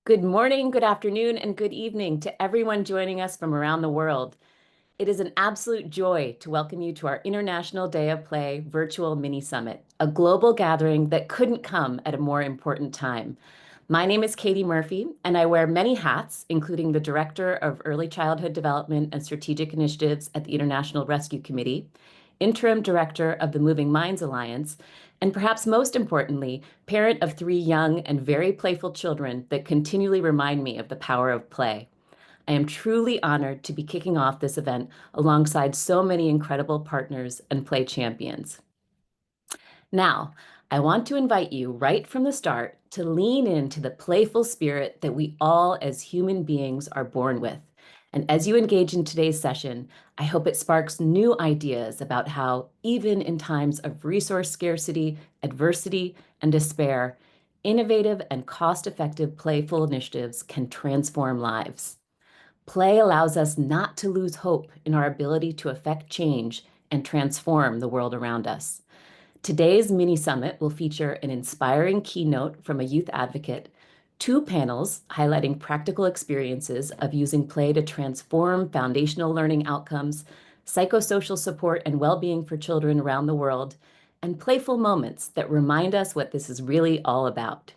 Good morning, good afternoon, and good evening to everyone joining us from around the world. It is an absolute joy to welcome you to our International Day of Play virtual mini summit, a global gathering that couldn't come at a more important time. My name is Katie Murphy, and I wear many hats, including the Director of Early Childhood Development and Strategic Initiatives at the International Rescue Committee, Interim Director of the Moving Minds Alliance, and perhaps most importantly, parent of 3 young and very playful children that continually remind me of the power of play. I am truly honored to be kicking off this event alongside so many incredible partners and play champions. Now, I want to invite you right from the start to lean into the playful spirit that we all as human beings are born with. And as you engage in today's session, I hope it sparks new ideas about how, even in times of resource scarcity, adversity, and despair, innovative and cost-effective playful initiatives can transform lives. Play allows us not to lose hope in our ability to affect change and transform the world around us. Today's mini summit will feature an inspiring keynote from a youth advocate, 2 panels highlighting practical experiences of using play to transform foundational learning outcomes, psychosocial support and well-being for children around the world, and playful moments that remind us what this is really all about.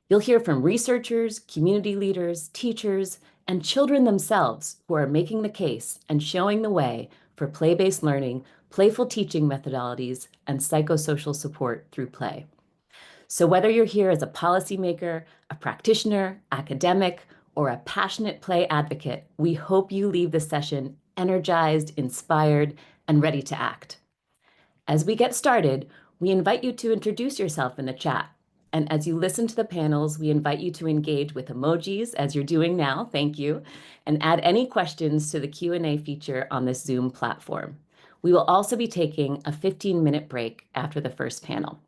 You'll hear from researchers, community leaders, teachers, and children themselves who are making the case and showing the way for play-based learning, playful teaching methodologies, and psychosocial support through play. So whether you're here as a policymaker, a practitioner, academic, or a passionate play advocate, we hope you leave this session energized, inspired, and ready to act. As we get started, we invite you to introduce yourself in the chat. And as you listen to the panels, we invite you to engage with emojis, as you're doing now, thank you, and add any questions to the Q&A feature on this Zoom platform. We will also be taking a 15-minute break after the first panel.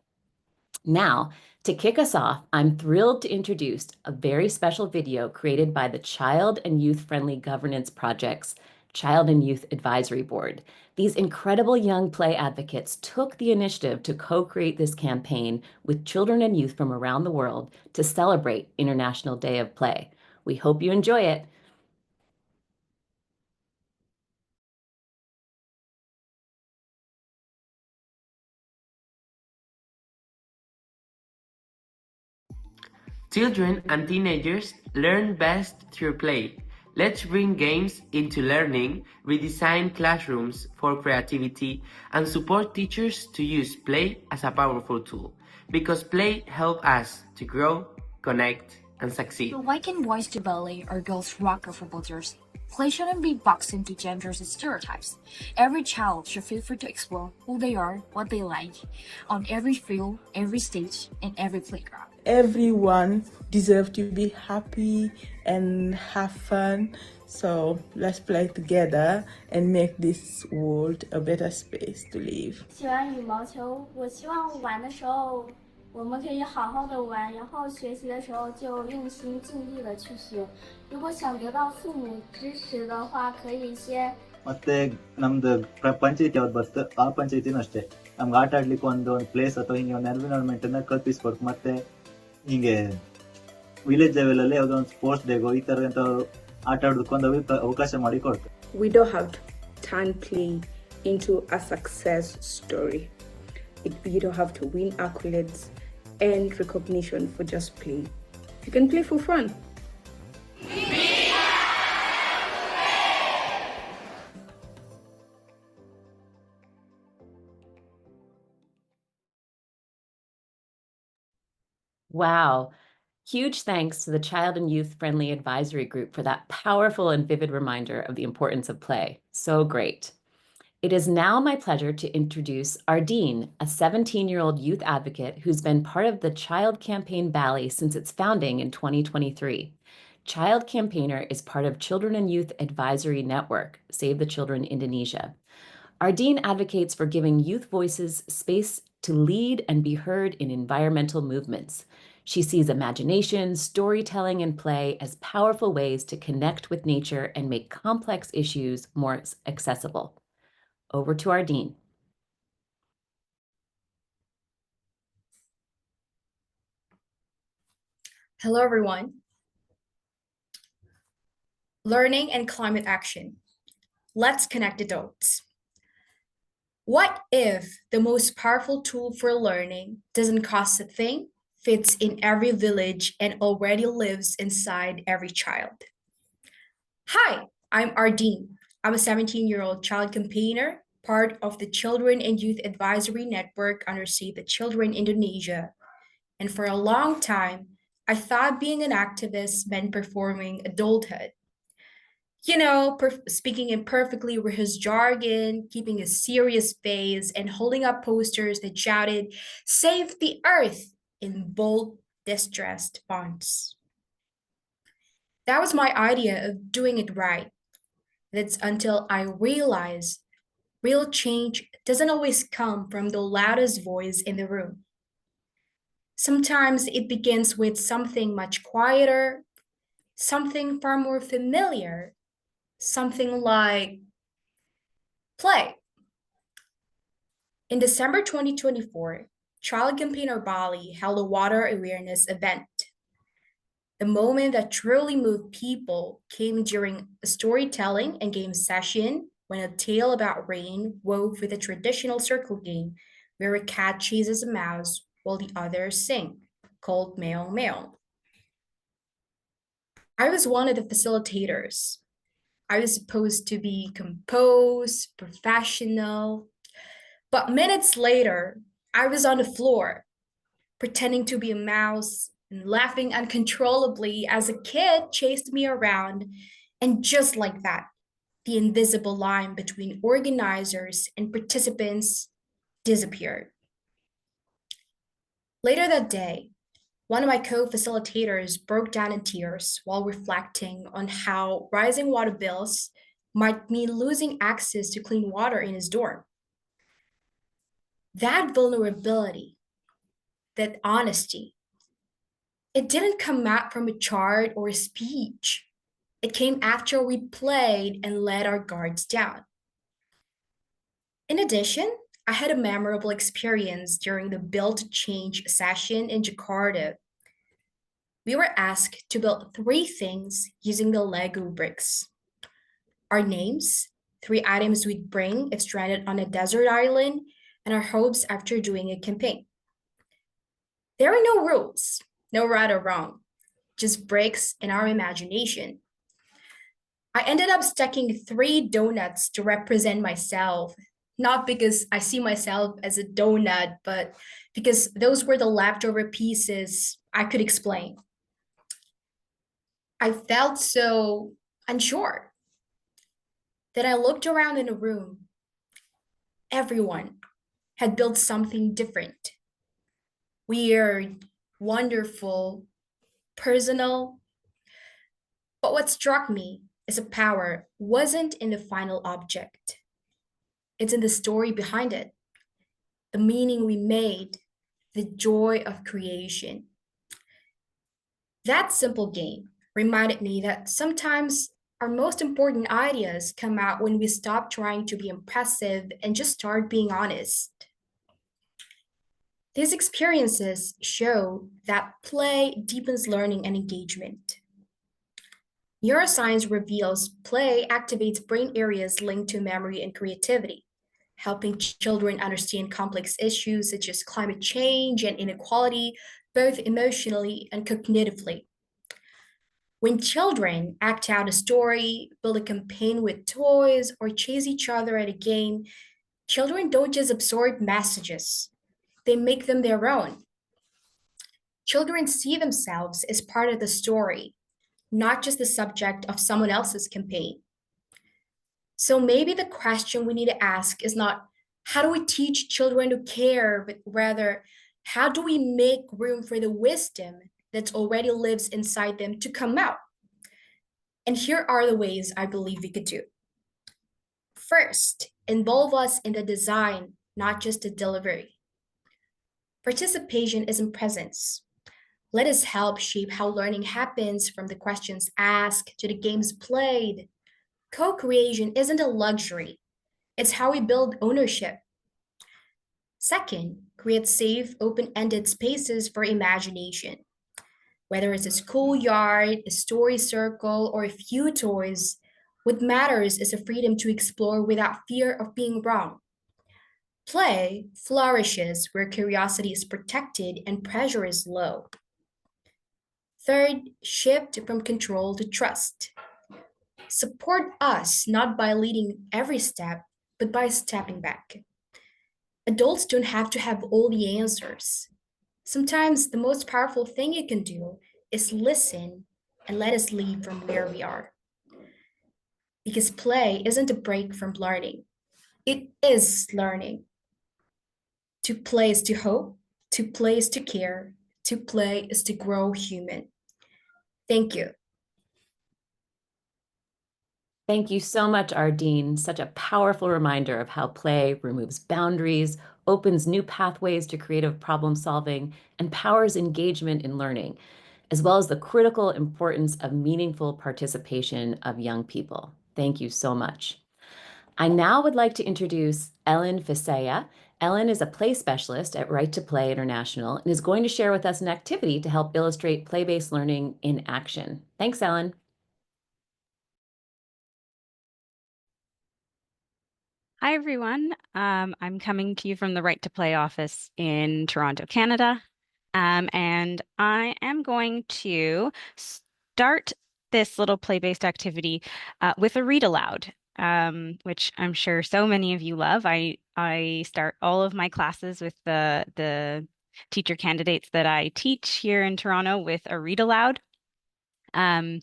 Now, to kick us off, I'm thrilled to introduce a very special video created by the Child and Youth Friendly Governance Project's Child and Youth Advisory Board. These incredible young play advocates took the initiative to co-create this campaign with children and youth from around the world to celebrate International Day of Play. We hope you enjoy it. Children and teenagers learn best through play. Let's bring games into learning, redesign classrooms for creativity, and support teachers to use play as a powerful tool. Because play helps us to grow, connect, and succeed. So why can boys do ballet or girls rock or football jersey? Play shouldn't be boxed into genders and stereotypes. Every child should feel free to explore who they are, what they like, on every field, every stage, and every playground. Everyone deserves to be happy and have fun. So let's play together and make this world a better space to live. 喜欢羽毛球，我希望玩的时候我们可以好好的玩，然后学习的时候就用心尽力的去学。如果想得到父母支持的话，可以先。ಮತ್ತೆ ನಮ್ದು ಪಂಚಾಯತಿ ಯಾವ್ದು ಬರ್ತದೆ ಆ ಪಂಚಾಯತಿನೂ ಅಷ್ಟೇ ನಮ್ಗೆ ಆಟ ಆಡ್ಲಿಕ್ಕೆ ಒಂದು place ಅಥವಾ ಹಿಂಗೆ ಒಂದು ಎನ್ವಿರಾನ್ಮೆಂಟ್ ಅನ್ನ ಕಲ್ಪಿಸ್ಕೊಡ್ತು. ಮತ್ತೆ ಹಿಂಗೆ ವಿಲೇಜ್ ಲೆವೆಲ್ ಅಲ್ಲಿ ಯಾವ್ದೋ ಒಂದು ಸ್ಪೋರ್ಟ್ಸ್ ಡೇಗೋ ಈ ತರ ಆಟ ಆಡೋದಕ್ಕೊಂದು ಅವಕಾಶ ಮಾಡಿ ಕೊಡ್ತಾರೆ. We don't have to turn play into a success story. You don't have to win accolades and recognition for just play. You can play for fun. Wow. Huge thanks to the Child and Youth Friendly Advisory Group for that powerful and vivid reminder of the importance of play. So great. It is now my pleasure to introduce Ardeen, a 17-year-old youth advocate who's been part of the Child Campaign Bali since its founding in 2023. Child Campaigner is part of Children and Youth Advisory Network, Save the Children Indonesia. Ardeen advocates for giving youth voices space to lead and be heard in environmental movements. She sees imagination, storytelling, and play as powerful ways to connect with nature and make complex issues more accessible. Over to Ardeen. Hello, everyone. Learning and climate action. Let's connect the dots. What if the most powerful tool for learning doesn't cost a thing, fits in every village, and already lives inside every child? Hi, I'm Ardeen. I'm a 17-year-old child campaigner, part of the Children and Youth Advisory Network under Save the Children Indonesia. And for a long time, I thought being an activist meant performing adulthood. Speaking in perfectly rehearsed jargon, keeping a serious face, and holding up posters that shouted, "Save the Earth" in bold, distressed fonts. That was my idea of doing it right. That's until I realized real change doesn't always come from the loudest voice in the room. Sometimes it begins with something much quieter, something far more familiar, something like play. In December 2024, Child Campaigner Bali held a water awareness event. The moment that truly moved people came during a storytelling and game session when a tale about rain wove with a traditional circle game where a cat chases a mouse while the others sing, called Meong Meong. I was one of the facilitators. I was supposed to be composed, professional, but minutes later, I was on the floor, pretending to be a mouse and laughing uncontrollably as a kid chased me around. And just like that, the invisible line between organizers and participants disappeared. Later that day, one of my co-facilitators broke down in tears while reflecting on how rising water bills might mean losing access to clean water in his dorm. That vulnerability, that honesty, it didn't come out from a chart or a speech. It came after we played and let our guards down. In addition, I had a memorable experience during the Build to Change session in Jakarta. We were asked to build 3 things using the Lego bricks. Our names, 3 items we'd bring if stranded on a desert island, and our hopes after doing a campaign. There are no rules, no right or wrong, just bricks in our imagination. I ended up stacking 3 donuts to represent myself, not because I see myself as a donut, but because those were the leftover pieces I could explain. I felt so unsure that I looked around in the room. Everyone had built something different, weird, wonderful, personal. But what struck me is a power wasn't in the final object. It's in the story behind it, the meaning we made, the joy of creation. That simple game reminded me that sometimes our most important ideas come out when we stop trying to be impressive and just start being honest. These experiences show that play deepens learning and engagement. Neuroscience reveals play activates brain areas linked to memory and creativity, helping children understand complex issues such as climate change and inequality, both emotionally and cognitively. When children act out a story, build a campaign with toys, or chase each other at a game, children don't just absorb messages, they make them their own. Children see themselves as part of the story, not just the subject of someone else's campaign. So maybe the question we need to ask is not how do we teach children to care, but rather how do we make room for the wisdom that already lives inside them to come out? And here are the ways I believe we could do. First, involve us in the design, not just the delivery. Participation isn't presence. Let us help shape how learning happens from the questions asked to the games played. Co-creation isn't a luxury. It's how we build ownership. Second, create safe, open-ended spaces for imagination. Whether it's a schoolyard, a story circle, or a few toys, what matters is a freedom to explore without fear of being wrong. Play flourishes where curiosity is protected and pressure is low. Third, shift from control to trust. Support us not by leading every step, but by stepping back. Adults don't have to have all the answers. Sometimes the most powerful thing you can do is listen and let us lead from where we are. Because play isn't a break from learning, it is learning. To play is to hope, to play is to care, to play is to grow human. Thank you. Thank you so much, Ardeen. Such a powerful reminder of how play removes boundaries, opens new pathways to creative problem solving, and powers engagement in learning, as well as the critical importance of meaningful participation of young people. Thank you so much. I now would like to introduce Ellen Fisaya. Ellen is a play specialist at Right to Play International and is going to share with us an activity to help illustrate play-based learning in action. Thanks, Ellen. Hi, everyone. I'm coming to you from the Right to Play office in Toronto, Canada. And I am going to start this little play-based activity with a read aloud, which I'm sure so many of you love. I start all of my classes with the teacher candidates that I teach here in Toronto with a read aloud. And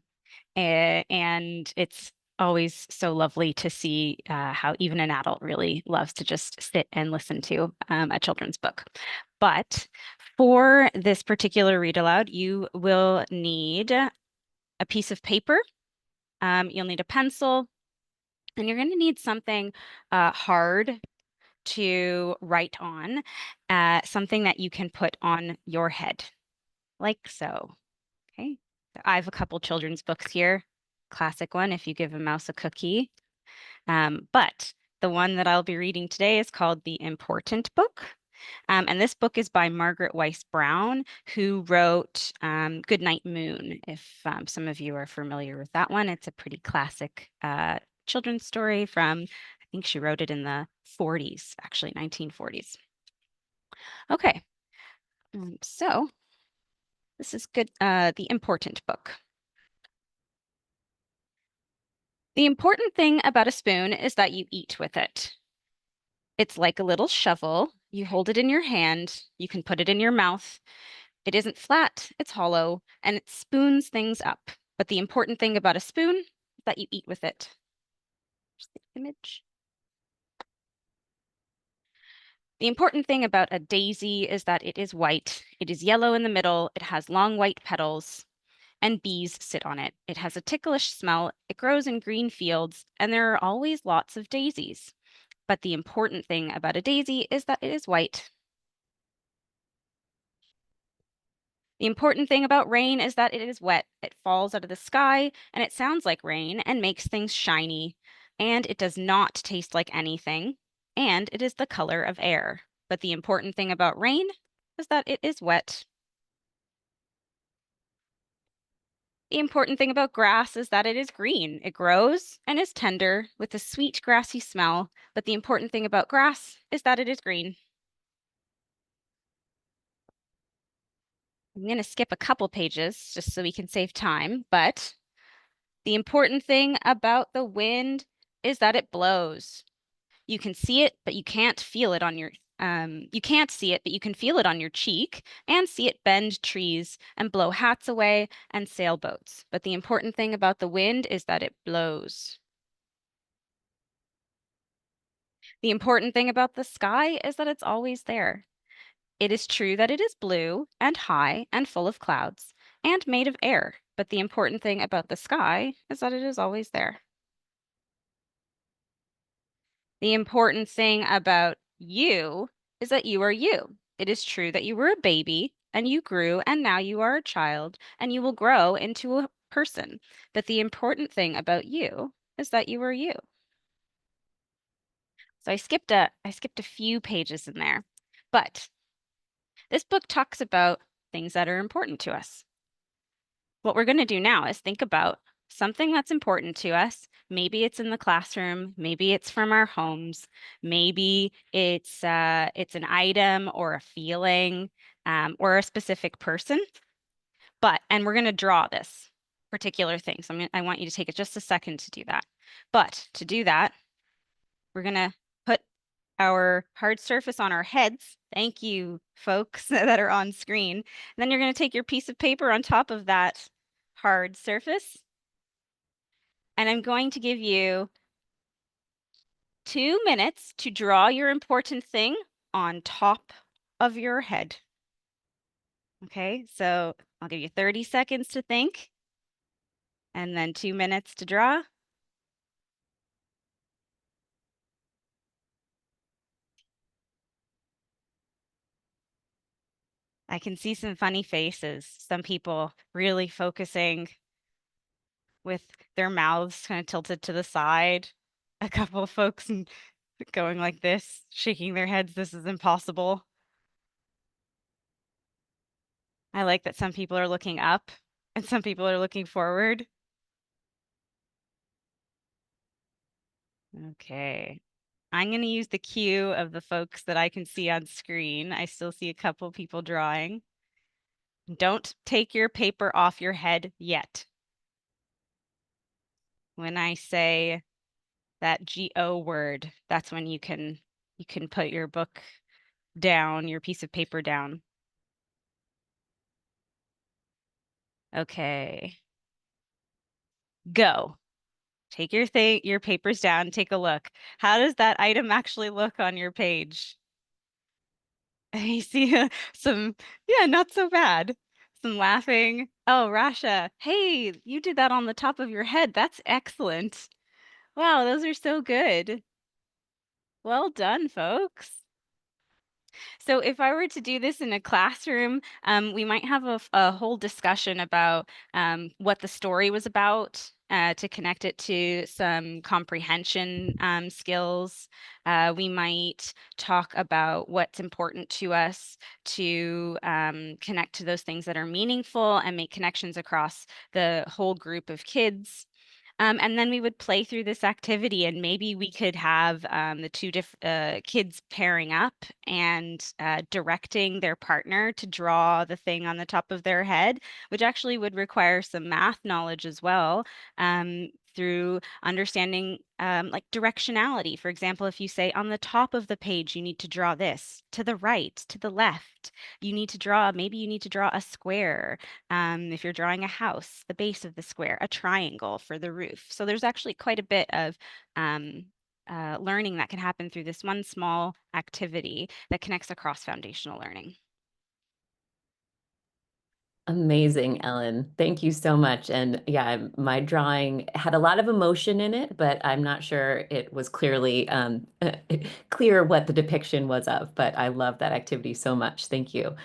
it's always so lovely to see how even an adult really loves to just sit and listen to a children's book. But for this particular read aloud, you will need a piece of paper, you'll need a pencil, and you're going to need something hard to write on, something that you can put on your head, like so. Okay, I have a couple children's books here. Classic one, If You Give a Mouse a Cookie. But the one that I'll be reading today is called The Important Book. And this book is by Margaret Weiss Brown, who wrote Goodnight Moon. If some of you are familiar with that one, it's a pretty classic children's story from, I think she wrote it in the 40s, actually 1940s. Okay, so this is good. The Important Book. The important thing about a spoon is that you eat with it. It's like a little shovel. You hold it in your hand. You can put it in your mouth. It isn't flat, it's hollow, and it spoons things up. But the important thing about a spoon is that you eat with it. Here's the image. The important thing about a daisy is that it is white. It is yellow in the middle. It has long white petals, and bees sit on it. It has a ticklish smell. It grows in green fields, and there are always lots of daisies. But the important thing about a daisy is that it is white. The important thing about rain is that it is wet. It falls out of the sky, and it sounds like rain and makes things shiny. And it does not taste like anything, and it is the color of air. But the important thing about rain is that it is wet. The important thing about grass is that it is green. It grows and is tender with a sweet grassy smell. But the important thing about grass is that it is green. I'm going to skip a couple pages just so we can save time, but the important thing about the wind is that it blows. You can see it, but you can't feel it on your you can't see it, but you can feel it on your cheek and see it bend trees and blow hats away and sailboats. But the important thing about the wind is that it blows. The important thing about the sky is that it's always there. It is true that it is blue and high and full of clouds and made of air, but the important thing about the sky is that it is always there. The important thing about you is that you are you. It is true that you were a baby and you grew and now you are a child and you will grow into a person. But the important thing about you is that you are you. So I skipped a few pages in there, but this book talks about things that are important to us. What we're going to do now is think about something that's important to us. Maybe it's in the classroom, maybe it's from our homes, maybe it's an item or a feeling, or a specific person. And we're going to draw this particular thing. So I want you to take it just a second to do that. But to do that, we're going to put our hard surface on our heads. Thank you, folks that are on screen. And then you're going to take your piece of paper on top of that hard surface. And I'm going to give you 2 minutes to draw your important thing on top of your head. Okay, so I'll give you 30 seconds to think and then 2 minutes to draw. I can see some funny faces, some people really focusing with their mouths kind of tilted to the side. A couple of folks going like this, shaking their heads, this is impossible. I like that some people are looking up and some people are looking forward. Okay. I'm going to use the cue of the folks that I can see on screen. I still see a couple people drawing. Don't take your paper off your head yet. When I say that GO word, that's when you can put your book down, your piece of paper down. Okay. Go. Take your papers down, take a look. How does that item actually look on your page? You see some, yeah, not so bad. Some laughing. Oh, Rasha, hey, you did that on the top of your head. That's excellent. Wow, those are so good. Well done, folks. So if I were to do this in a classroom, we might have a whole discussion about what the story was about, to connect it to some comprehension skills. We might talk about what's important to us to connect to those things that are meaningful and make connections across the whole group of kids. And then we would play through this activity, and maybe we could have the two kids pairing up and directing their partner to draw the thing on the top of their head, which actually would require some math knowledge as well, through understanding like directionality. For example, if you say on the top of the page, you need to draw this, to the right, to the left, maybe you need to draw a square. If you're drawing a house, the base of the square, a triangle for the roof. So there's actually quite a bit of learning that can happen through this one small activity that connects across foundational learning. Amazing, Ellen. Thank you so much. And yeah, my drawing had a lot of emotion in it, but I'm not sure it was clearly clear what the depiction was of. But I love that activity so much. Thank you.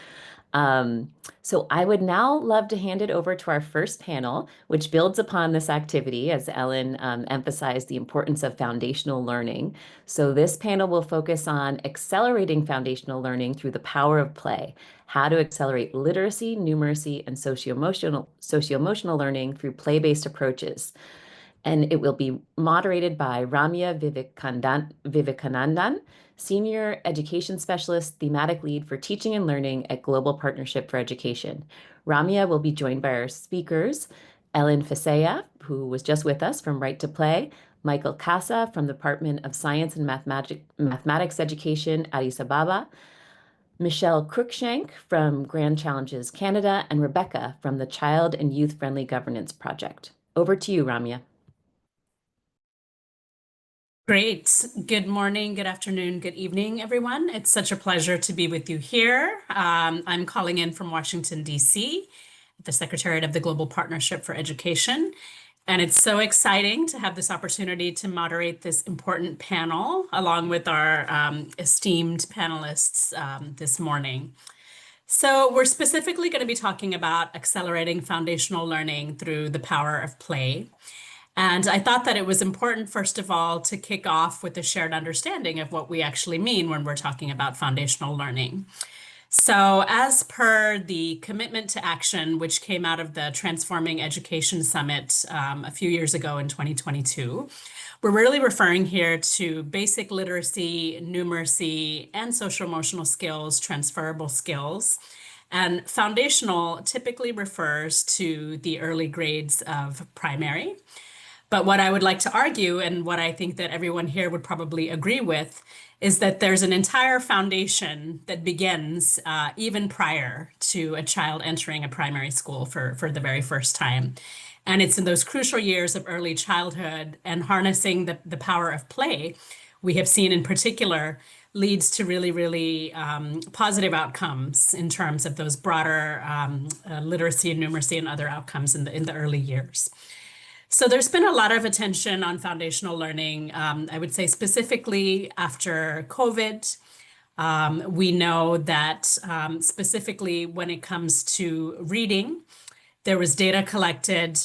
So I would now love to hand it over to our first panel, which builds upon this activity, as Ellen emphasized the importance of foundational learning. So this panel will focus on accelerating foundational learning through the power of play, how to accelerate literacy, numeracy, and socio-emotional learning through play-based approaches. And it will be moderated by Ramya Vivekanandan, Senior Education Specialist, Thematic Lead for Teaching and Learning at Global Partnership for Education. Ramya will be joined by our speakers, Ellen Fasea, who was just with us from Right to Play, Michael Casa from the Department of Science and Mathematics Education, Addis Ababa, Michelle Cruikshank from Grand Challenges Canada, and Rebecca from the Child and Youth Friendly Governance Project. Over to you, Ramya. Great. Good morning, good afternoon, good evening, everyone. It's such a pleasure to be with you here. I'm calling in from Washington, D.C., the Secretariat of the Global Partnership for Education. And it's so exciting to have this opportunity to moderate this important panel along with our esteemed panelists this morning. So we're specifically going to be talking about accelerating foundational learning through the power of play. And I thought that it was important, first of all, to kick off with a shared understanding of what we actually mean when we're talking about foundational learning. So, as per the commitment to action, which came out of the Transforming Education Summit a few years ago in 2022, we're really referring here to basic literacy, numeracy, and social emotional skills, transferable skills. And foundational typically refers to the early grades of primary. But what I would like to argue, and what I think that everyone here would probably agree with, is that there's an entire foundation that begins even prior to a child entering a primary school for the very first time. And it's in those crucial years of early childhood and harnessing the power of play, we have seen in particular, leads to really, really positive outcomes in terms of those broader literacy and numeracy and other outcomes in the early years. So there's been a lot of attention on foundational learning, I would say specifically after COVID. We know that specifically when it comes to reading, there was data collected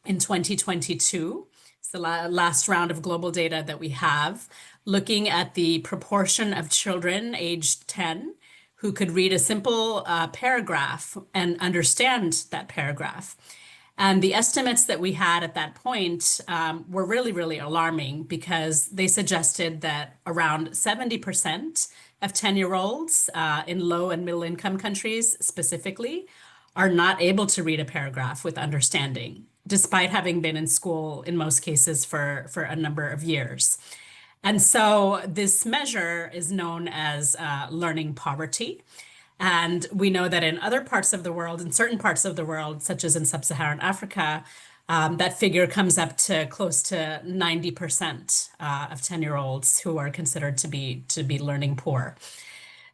in 2022. It's the last round of global data that we have, looking at the proportion of children aged 10 who could read a simple paragraph and understand that paragraph. And the estimates that we had at that point were really, really alarming because they suggested that around 70% of 10-year-olds in low and middle income countries specifically are not able to read a paragraph with understanding, despite having been in school in most cases for a number of years. And so this measure is known as learning poverty. And we know that in other parts of the world, in certain parts of the world, such as in sub-Saharan Africa, that figure comes up to close to 90% of 10-year-olds who are considered to be learning poor.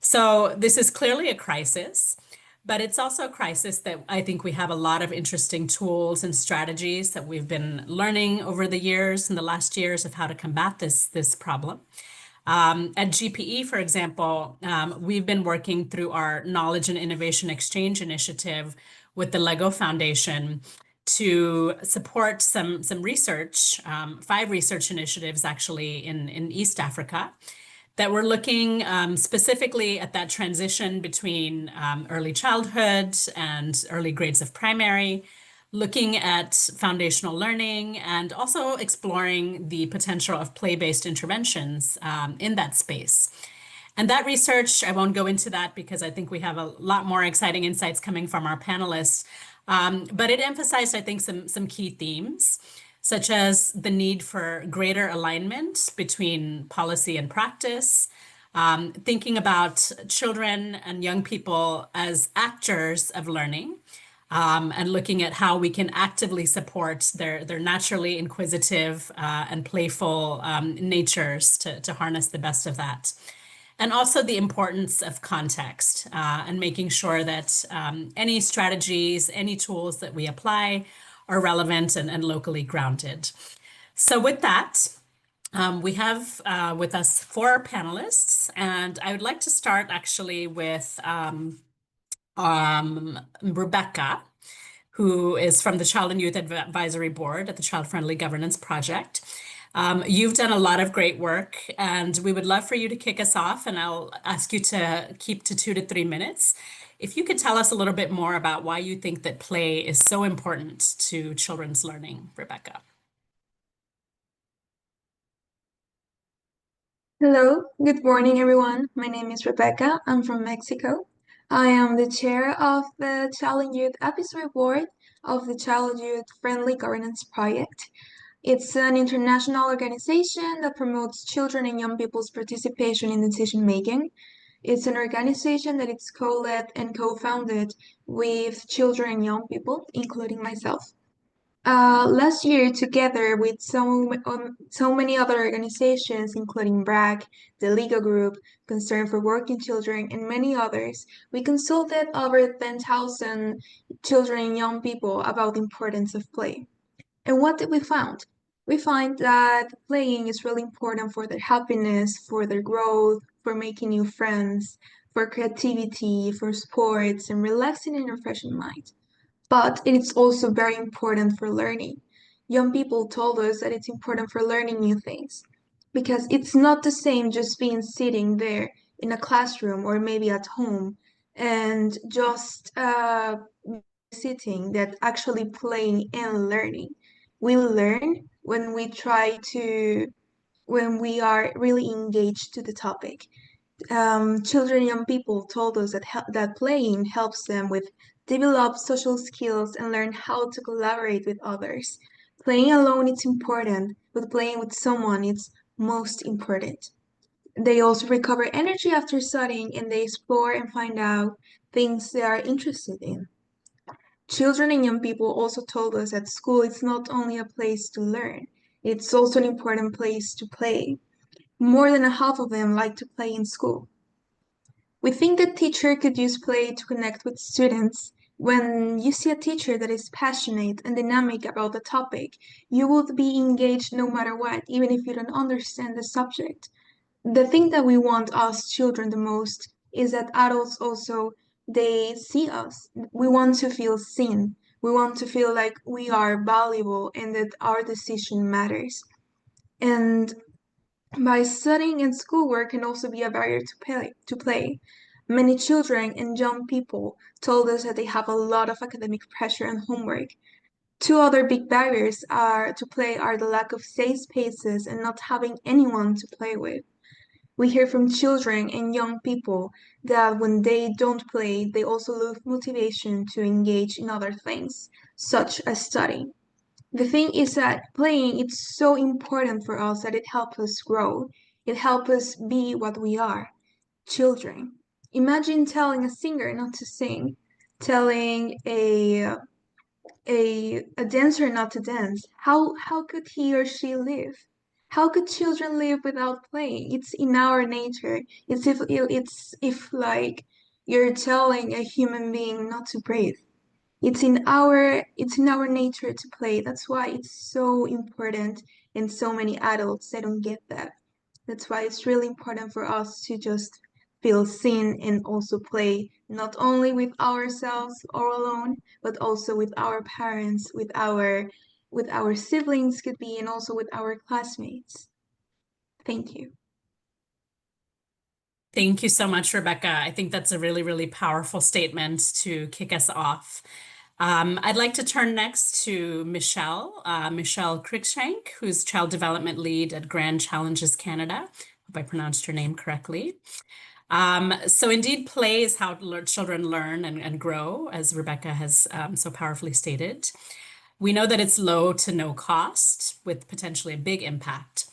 So this is clearly a crisis, but it's also a crisis that I think we have a lot of interesting tools and strategies that we've been learning over the years, in the last years, of how to combat this problem. At GPE, for example, we've been working through our Knowledge and Innovation Exchange initiative with the Lego Foundation to support some research, 5 research initiatives actually in East Africa, that were looking specifically at that transition between early childhood and early grades of primary, looking at foundational learning, and also exploring the potential of play-based interventions in that space. And that research, I won't go into that because I think we have a lot more exciting insights coming from our panelists, but it emphasized, I think, some key themes, such as the need for greater alignment between policy and practice, thinking about children and young people as actors of learning, and looking at how we can actively support their naturally inquisitive and playful natures to harness the best of that. And also the importance of context and making sure that any strategies, any tools that we apply are relevant and locally grounded. So with that, we have with us 4 panelists, and I would like to start actually with Rebecca, who is from the Child and Youth Advisory Board at the Child Friendly Governance Project. You've done a lot of great work, and we would love for you to kick us off, and I'll ask you to keep to 2 to 3 minutes. If you could tell us a little bit more about why you think that play is so important to children's learning, Rebecca. Hello, good morning, everyone. My name is Rebecca. I'm from Mexico. I am the chair of the Child and Youth Advisory Board of the Child Youth Friendly Governance Project. It's an international organization that promotes children and young people's participation in decision making. It's an organization that is co-led and co-founded with children and young people, including myself. Last year, together with so many other organizations, including BRAC, the Legal Group, Concern for Working Children, and many others, we consulted over 10,000 children and young people about the importance of play. And what did we find? We find that playing is really important for their happiness, for their growth, for making new friends, for creativity, for sports, and relaxing and refreshing mind. But it's also very important for learning. Young people told us that it's important for learning new things because it's not the same just being sitting there in a classroom or maybe at home and just sitting, that actually playing and learning. We learn when we are really engaged to the topic. Children and young people told us that playing helps them with develop social skills and learn how to collaborate with others. Playing alone is important, but playing with someone is most important. They also recover energy after studying, and they explore and find out things they are interested in. Children and young people also told us that school is not only a place to learn, it's also an important place to play. More than a half of them like to play in school. We think that teacher could use play to connect with students. When you see a teacher that is passionate and dynamic about the topic, you will be engaged no matter what, even if you don't understand the subject. The thing that we want us children the most is that adults also, they see us. We want to feel seen. We want to feel like we are valuable and that our decision matters. And by studying and schoolwork can also be a barrier to play. Many children and young people told us that they have a lot of academic pressure and homework. Two other big barriers are to play are the lack of safe spaces and not having anyone to play with. We hear from children and young people that when they don't play, they also lose motivation to engage in other things, such as studying. The thing is that playing it's so important for us that it helps us grow. It helps us be what we are, children. Imagine telling a singer not to sing, telling a dancer not to dance. How could he or she live? How could children live without playing? It's in our nature. It's if like you're telling a human being not to breathe. It's in our nature to play. That's why it's so important, and so many adults they don't get that. That's why it's really important for us to just feel seen and also play not only with ourselves or alone, but also with our parents, with our siblings could be, and also with our classmates. Thank you. Thank you so much, Rebecca. I think that's a really, really powerful statement to kick us off. I'd like to turn next to Michelle Cruikshank, who's Child Development Lead at Grand Challenges Canada. Hope I pronounced your name correctly. So indeed, play is how children learn and grow, as Rebecca has so powerfully stated. We know that it's low to no cost with potentially a big impact.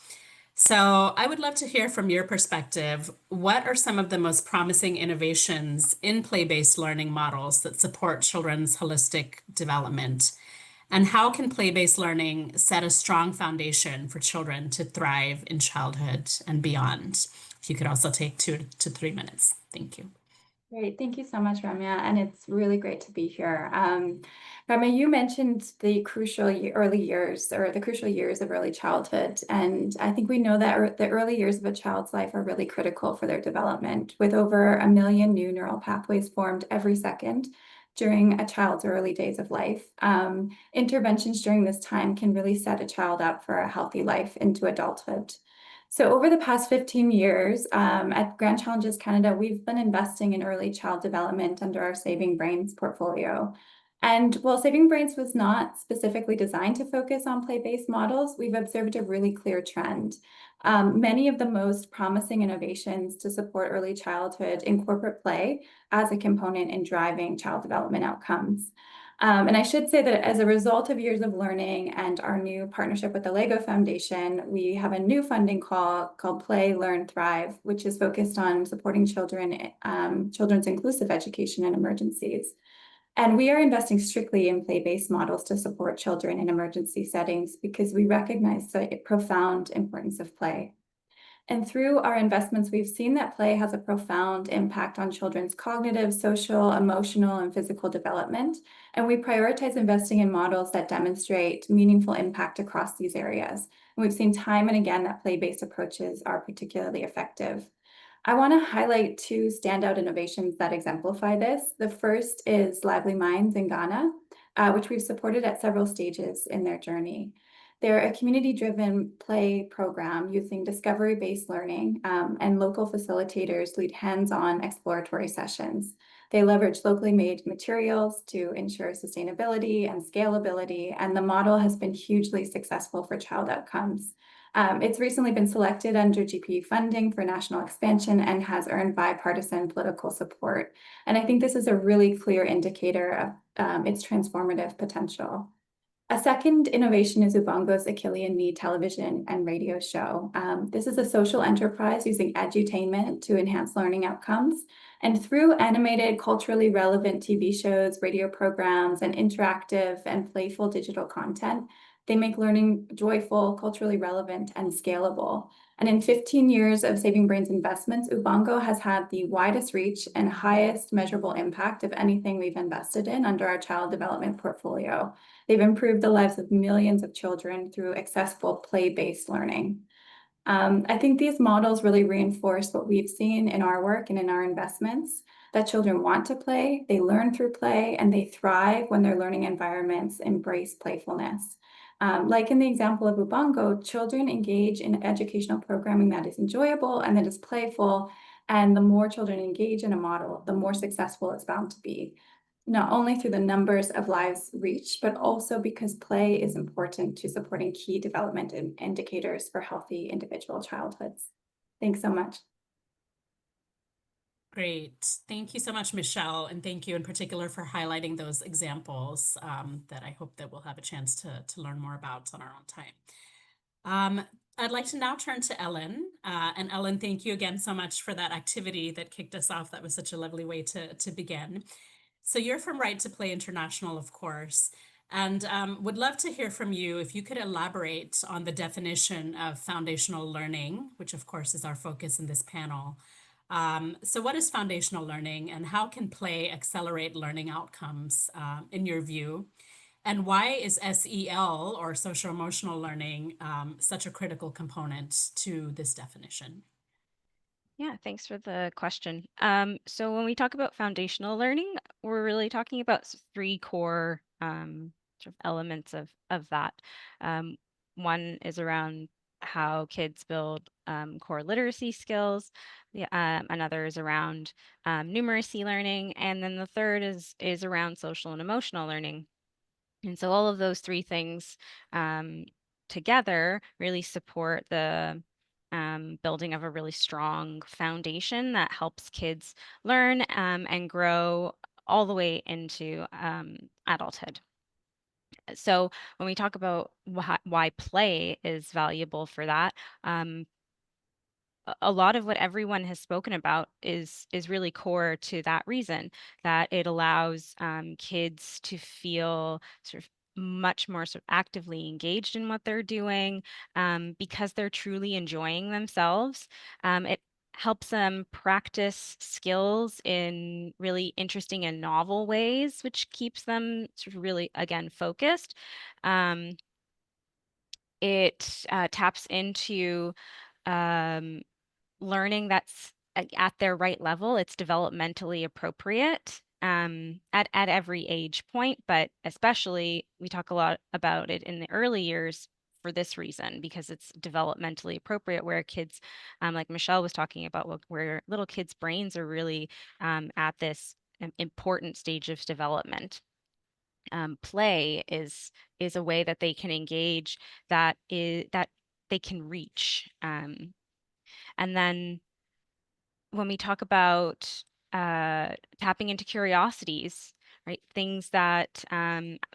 So I would love to hear from your perspective, what are some of the most promising innovations in play-based learning models that support children's holistic development? And how can play-based learning set a strong foundation for children to thrive in childhood and beyond? If you could also take 2 to 3 minutes. Thank you. Great. Thank you so much, Ramya. And it's really great to be here. Ramya, you mentioned the crucial early years or the crucial years of early childhood. And I think we know that the early years of a child's life are really critical for their development, with over 1 million new neural pathways formed every second during a child's early days of life. Interventions during this time can really set a child up for a healthy life into adulthood. So over the past 15 years at Grand Challenges Canada, we've been investing in early child development under our Saving Brains portfolio. And while Saving Brains was not specifically designed to focus on play-based models, we've observed a really clear trend. Many of the most promising innovations to support early childhood incorporate play as a component in driving child development outcomes. And I should say that as a result of years of learning and our new partnership with the Lego Foundation, we have a new funding call called Play, Learn, Thrive, which is focused on supporting children's inclusive education in emergencies. And we are investing strictly in play-based models to support children in emergency settings because we recognize the profound importance of play. And through our investments, we've seen that play has a profound impact on children's cognitive, social, emotional, and physical development. And we prioritize investing in models that demonstrate meaningful impact across these areas. And we've seen time and again that play-based approaches are particularly effective. I want to highlight 2 standout innovations that exemplify this. The first is Lively Minds in Ghana, which we've supported at several stages in their journey. They're a community-driven play program using discovery-based learning, and local facilitators lead hands-on exploratory sessions. They leverage locally made materials to ensure sustainability and scalability, and the model has been hugely successful for child outcomes. It's recently been selected under GPE funding for national expansion and has earned bipartisan political support. And I think this is a really clear indicator of its transformative potential. A second innovation is Ubongo's Achillean Knee television and radio show. This is a social enterprise using edutainment to enhance learning outcomes. And through animated, culturally relevant TV shows, radio programs, and interactive and playful digital content, they make learning joyful, culturally relevant, and scalable. And in 15 years of Saving Brains investments, Ubongo has had the widest reach and highest measurable impact of anything we've invested in under our child development portfolio. They've improved the lives of millions of children through accessible play-based learning. I think these models really reinforce what we've seen in our work and in our investments, that children want to play, they learn through play, and they thrive when their learning environments embrace playfulness. Like in the example of Ubongo, children engage in educational programming that is enjoyable and that is playful, and the more children engage in a model, the more successful it's bound to be, not only through the numbers of lives reached, but also because play is important to supporting key development indicators for healthy individual childhoods. Thanks so much. Great. Thank you so much, Michelle. And thank you in particular for highlighting those examples that I hope that we'll have a chance to learn more about on our own time. I'd like to now turn to Ellen. And Ellen, thank you again so much for that activity that kicked us off. That was such a lovely way to begin. So you're from Right to Play International, of course, and would love to hear from you if you could elaborate on the definition of foundational learning, which of course is our focus in this panel. So what is foundational learning and how can play accelerate learning outcomes in your view? And why is SEL or social emotional learning such a critical component to this definition? Yeah, thanks for the question. So when we talk about foundational learning, we're really talking about three core sort of elements of that. One is around how kids build core literacy skills. Another is around numeracy learning, and then the third is around social and emotional learning. And so all of those three things together really support the building of a really strong foundation that helps kids learn and grow all the way into adulthood. So when we talk about why play is valuable for that, a lot of what everyone has spoken about is really core to that reason, that it allows kids to feel sort of much more sort of actively engaged in what they're doing because they're truly enjoying themselves. It helps them practice skills in really interesting and novel ways, which keeps them sort of really, again, focused. It taps into learning that's at their right level. It's developmentally appropriate at every age point, but especially we talk a lot about it in the early years for this reason, because it's developmentally appropriate where kids, like Michelle was talking about, where little kids' brains are really at this important stage of development. Play is a way that they can engage that they can reach. And then when we talk about tapping into curiosities, right, things that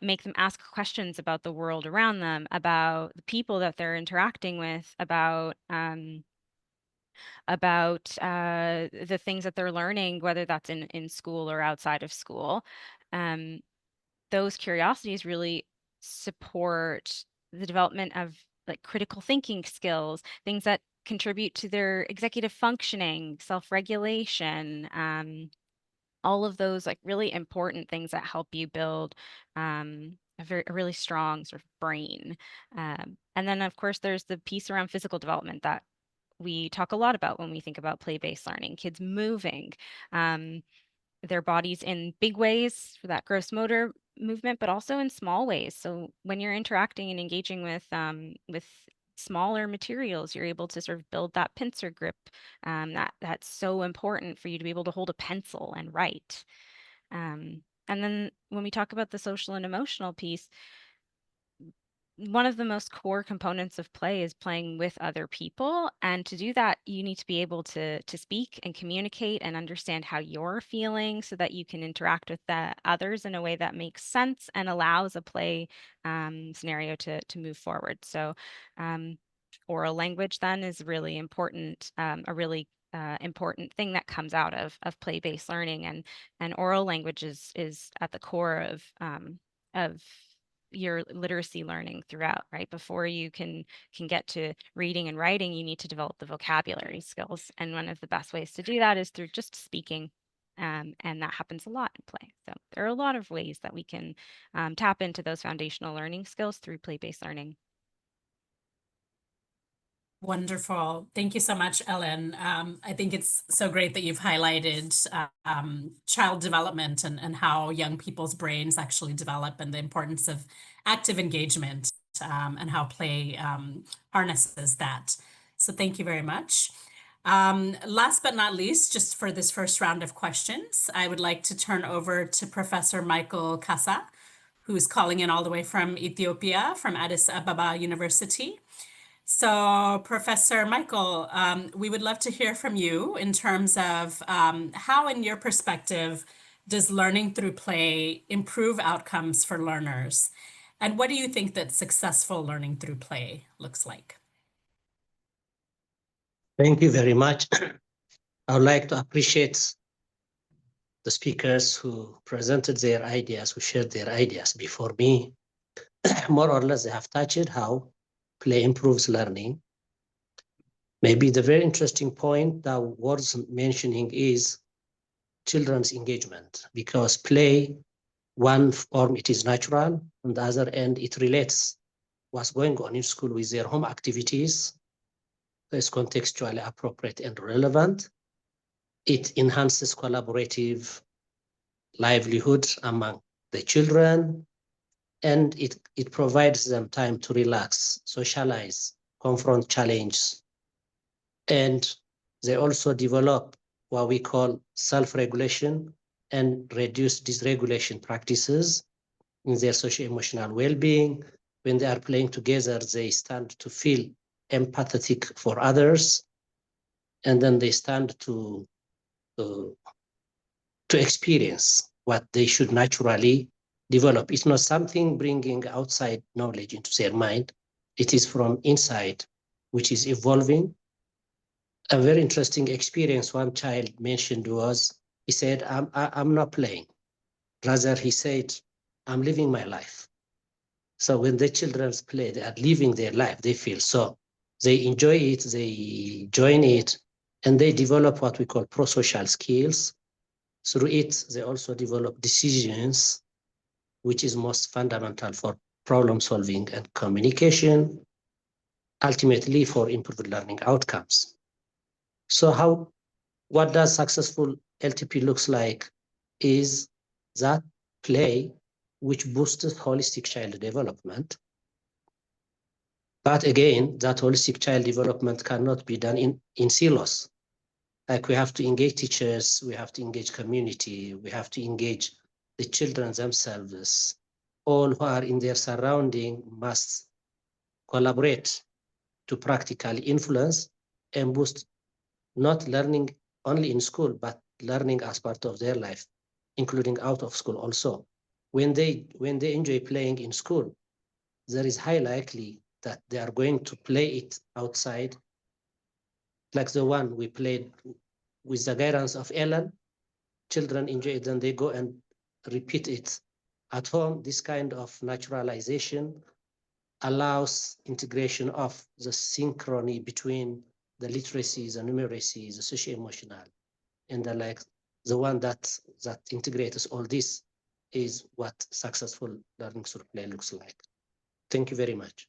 make them ask questions about the world around them, about the people that they're interacting with, about the things that they're learning, whether that's in school or outside of school. Those curiosities really support the development of like critical thinking skills, things that contribute to their executive functioning, self-regulation, all of those like really important things that help you build a really strong sort of brain. And then of course there's the piece around physical development that we talk a lot about when we think about play-based learning, kids moving their bodies in big ways for that gross motor movement, but also in small ways. So when you're interacting and engaging with smaller materials, you're able to sort of build that pincer grip that's so important for you to be able to hold a pencil and write. And then when we talk about the social and emotional piece, one of the most core components of play is playing with other people. And to do that, you need to be able to speak and communicate and understand how you're feeling so that you can interact with the others in a way that makes sense and allows a play scenario to move forward. So oral language then is really important, a really important thing that comes out of play-based learning, and oral language is at the core of your literacy learning throughout, right? Before you can get to reading and writing, you need to develop the vocabulary skills. And one of the best ways to do that is through just speaking. And that happens a lot in play. So there are a lot of ways that we can tap into those foundational learning skills through play-based learning. Wonderful. Thank you so much, Ellen. I think it's so great that you've highlighted child development and how young people's brains actually develop, and the importance of active engagement and how play harnesses that. So thank you very much. Last but not least, just for this first round of questions, I would like to turn over to Professor Michael Kasa, who's calling in all the way from Ethiopia, from Addis Ababa University. So, Professor Michael, we would love to hear from you in terms of how, in your perspective, does learning through play improve outcomes for learners? And what do you think that successful learning through play looks like? Thank you very much. I would like to appreciate the speakers who presented their ideas, who shared their ideas before me. More or less, they have touched how play improves learning. Maybe the very interesting point that worth mentioning is children's engagement, because play, one form, it is natural. On the other end, it relates what's going on in school with their home activities. So it's contextually appropriate and relevant. It enhances collaborative livelihood among the children, and it provides them time to relax, socialize, confront challenges. And they also develop what we call self-regulation and reduce dysregulation practices in their socio-emotional well-being. When they are playing together, they stand to feel empathetic for others, and then they stand to experience what they should naturally develop. It's not something bringing outside knowledge into their mind. It is from inside, which is evolving. A very interesting experience one child mentioned was, he said, I'm not playing. Rather, he said, I'm living my life. So when the children play, they are living their life, they feel so. They enjoy it, they join it, and they develop what we call prosocial skills. Through it, they also develop decisions, which is most fundamental for problem solving and communication, ultimately for improved learning outcomes. So what does successful LTP looks like is that play which boosts holistic child development. But again, that holistic child development cannot be done in silos. Like, we have to engage teachers, we have to engage community, we have to engage the children themselves. All who are in their surrounding must collaborate to practically influence and boost not learning only in school, but learning as part of their life, including out of school also. When they enjoy playing in school, there is high likely that they are going to play it outside, like the one we played with the guidance of Ellen. Children enjoy it, then they go and repeat it at home. This kind of naturalization allows integration of the synchrony between the literacies, the numeracies, the socio-emotional, and the one that integrates all this is what successful learning through play looks like. Thank you very much.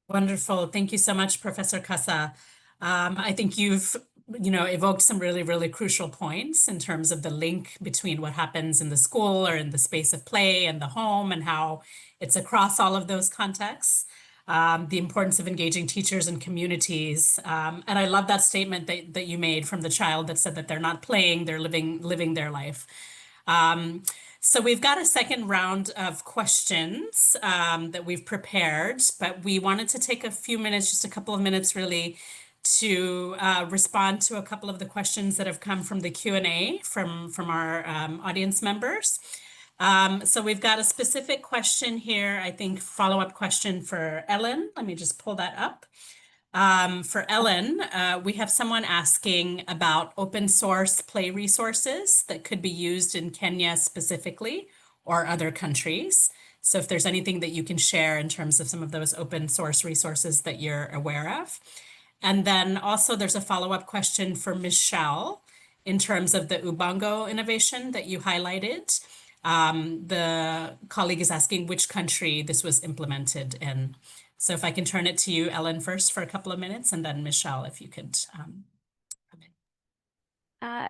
Wonderful. Thank you so much, Professor Kasa. I think you've evoked some really, really crucial points in terms of the link between what happens in the school or in the space of play and the home, and how it's across all of those contexts. the importance of engaging teachers and communities. And I love that statement that you made from the child that said that they're not playing, they're living their life. So we've got a second round of questions that we've prepared, but we wanted to take a few minutes, just a couple of minutes really, to respond to a couple of the questions that have come from the Q&A from our audience members. So we've got a specific question here, I think follow-up question for Ellen. Let me just pull that up. For Ellen, we have someone asking about open source play resources that could be used in Kenya specifically or other countries. So if there's anything that you can share in terms of some of those open source resources that you're aware of. And then also there's a follow-up question for Michelle in terms of the Ubongo innovation that you highlighted. The colleague is asking which country this was implemented in. So if I can turn it to you, Ellen, first for a couple of minutes, and then Michelle, if you could come in. Yeah,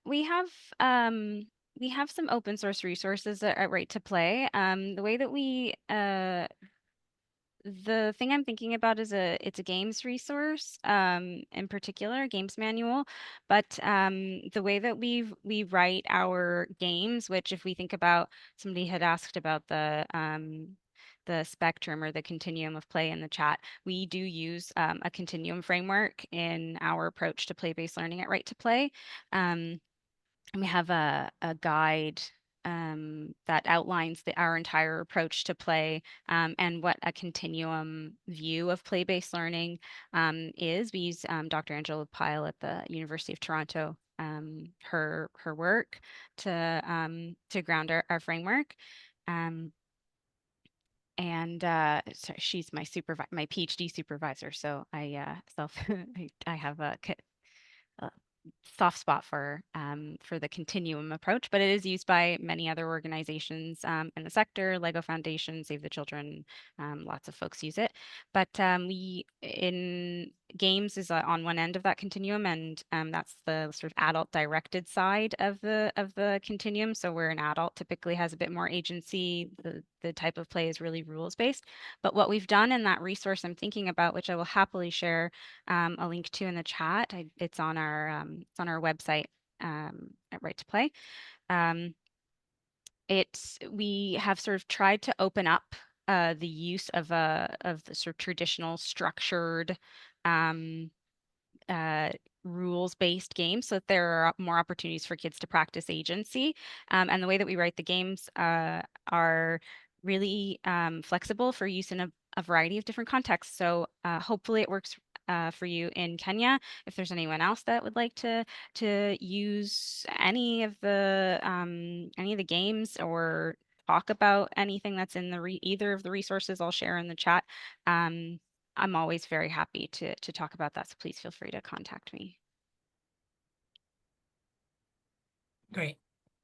we have some open source resources at Right to Play. The way that we the thing I'm thinking about is it's a games resource, in particular, a games manual. But the way that we write our games, which if we think about, somebody had asked about the spectrum or the continuum of play in the chat, we do use a continuum framework in our approach to play-based learning at Right to Play. And we have a guide that outlines our entire approach to play and what a continuum view of play-based learning is. We use Dr. Angela Pyle at the University of Toronto, her work to ground our framework. And so she's my PhD supervisor. So I have a soft spot for the continuum approach, but it is used by many other organizations in the sector. Lego Foundation, Save the Children, lots of folks use it. But we in games is on one end of that continuum, and that's the sort of adult directed side of the continuum. So where an adult typically has a bit more agency, the type of play is really rules based. But what we've done in that resource I'm thinking about, which I will happily share a link to in the chat, it's on our website at Right to Play. We have sort of tried to open up the use of the sort of traditional structured rules-based games, so that there are more opportunities for kids to practice agency. And the way that we write the games are really flexible for use in a variety of different contexts. So hopefully it works for you in Kenya. If there's anyone else that would like to use any of the games or talk about anything that's in either of the resources I'll share in the chat, I'm always very happy to talk about that. So please feel free to contact me. Great.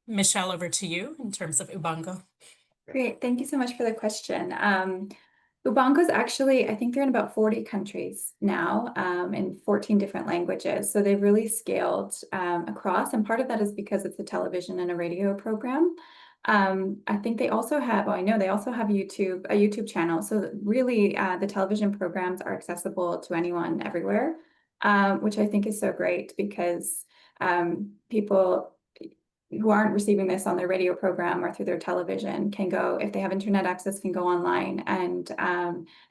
Michelle, over to you in terms of Ubongo. Great, thank you so much for the question. Ubongo's actually, I think they're in about 40 countries now, in 14 different languages. So they've really scaled across, and part of that is because it's a television and a radio program. I think they also have, I know they also have a YouTube channel. So really the television programs are accessible to anyone everywhere, which I think is so great because people who aren't receiving this on their radio program or through their television can go, if they have internet access, can go online, and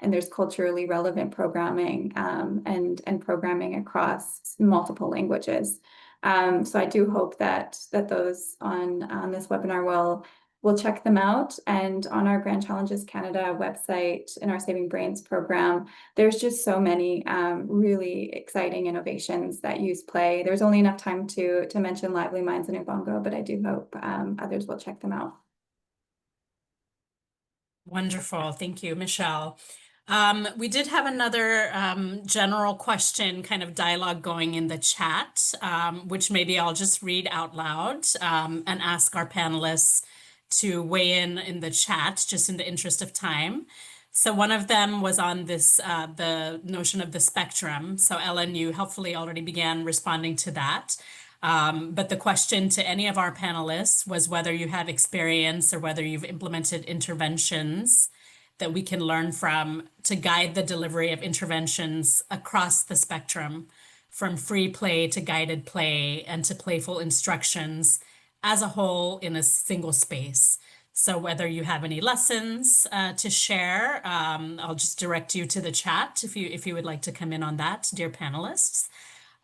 there's culturally relevant programming and programming across multiple languages. So I do hope that those on this webinar will check them out. And on our Grand Challenges Canada website, in our Saving Brains program, there's just so many really exciting innovations that use play. There's only enough time to mention Lively Minds and Ubongo, but I do hope others will check them out. Wonderful. Thank you, Michelle. We did have another general question, kind of dialogue going in the chat, which maybe I'll just read out loud and ask our panelists to weigh in the chat, just in the interest of time. So one of them was on this, the notion of the spectrum. So Ellen, you helpfully already began responding to that. But the question to any of our panelists was whether you have experience or whether you've implemented interventions that we can learn from to guide the delivery of interventions across the spectrum, from free play to guided play and to playful instructions as a whole in a single space. So whether you have any lessons to share, I'll just direct you to the chat if you would like to come in on that, dear panelists.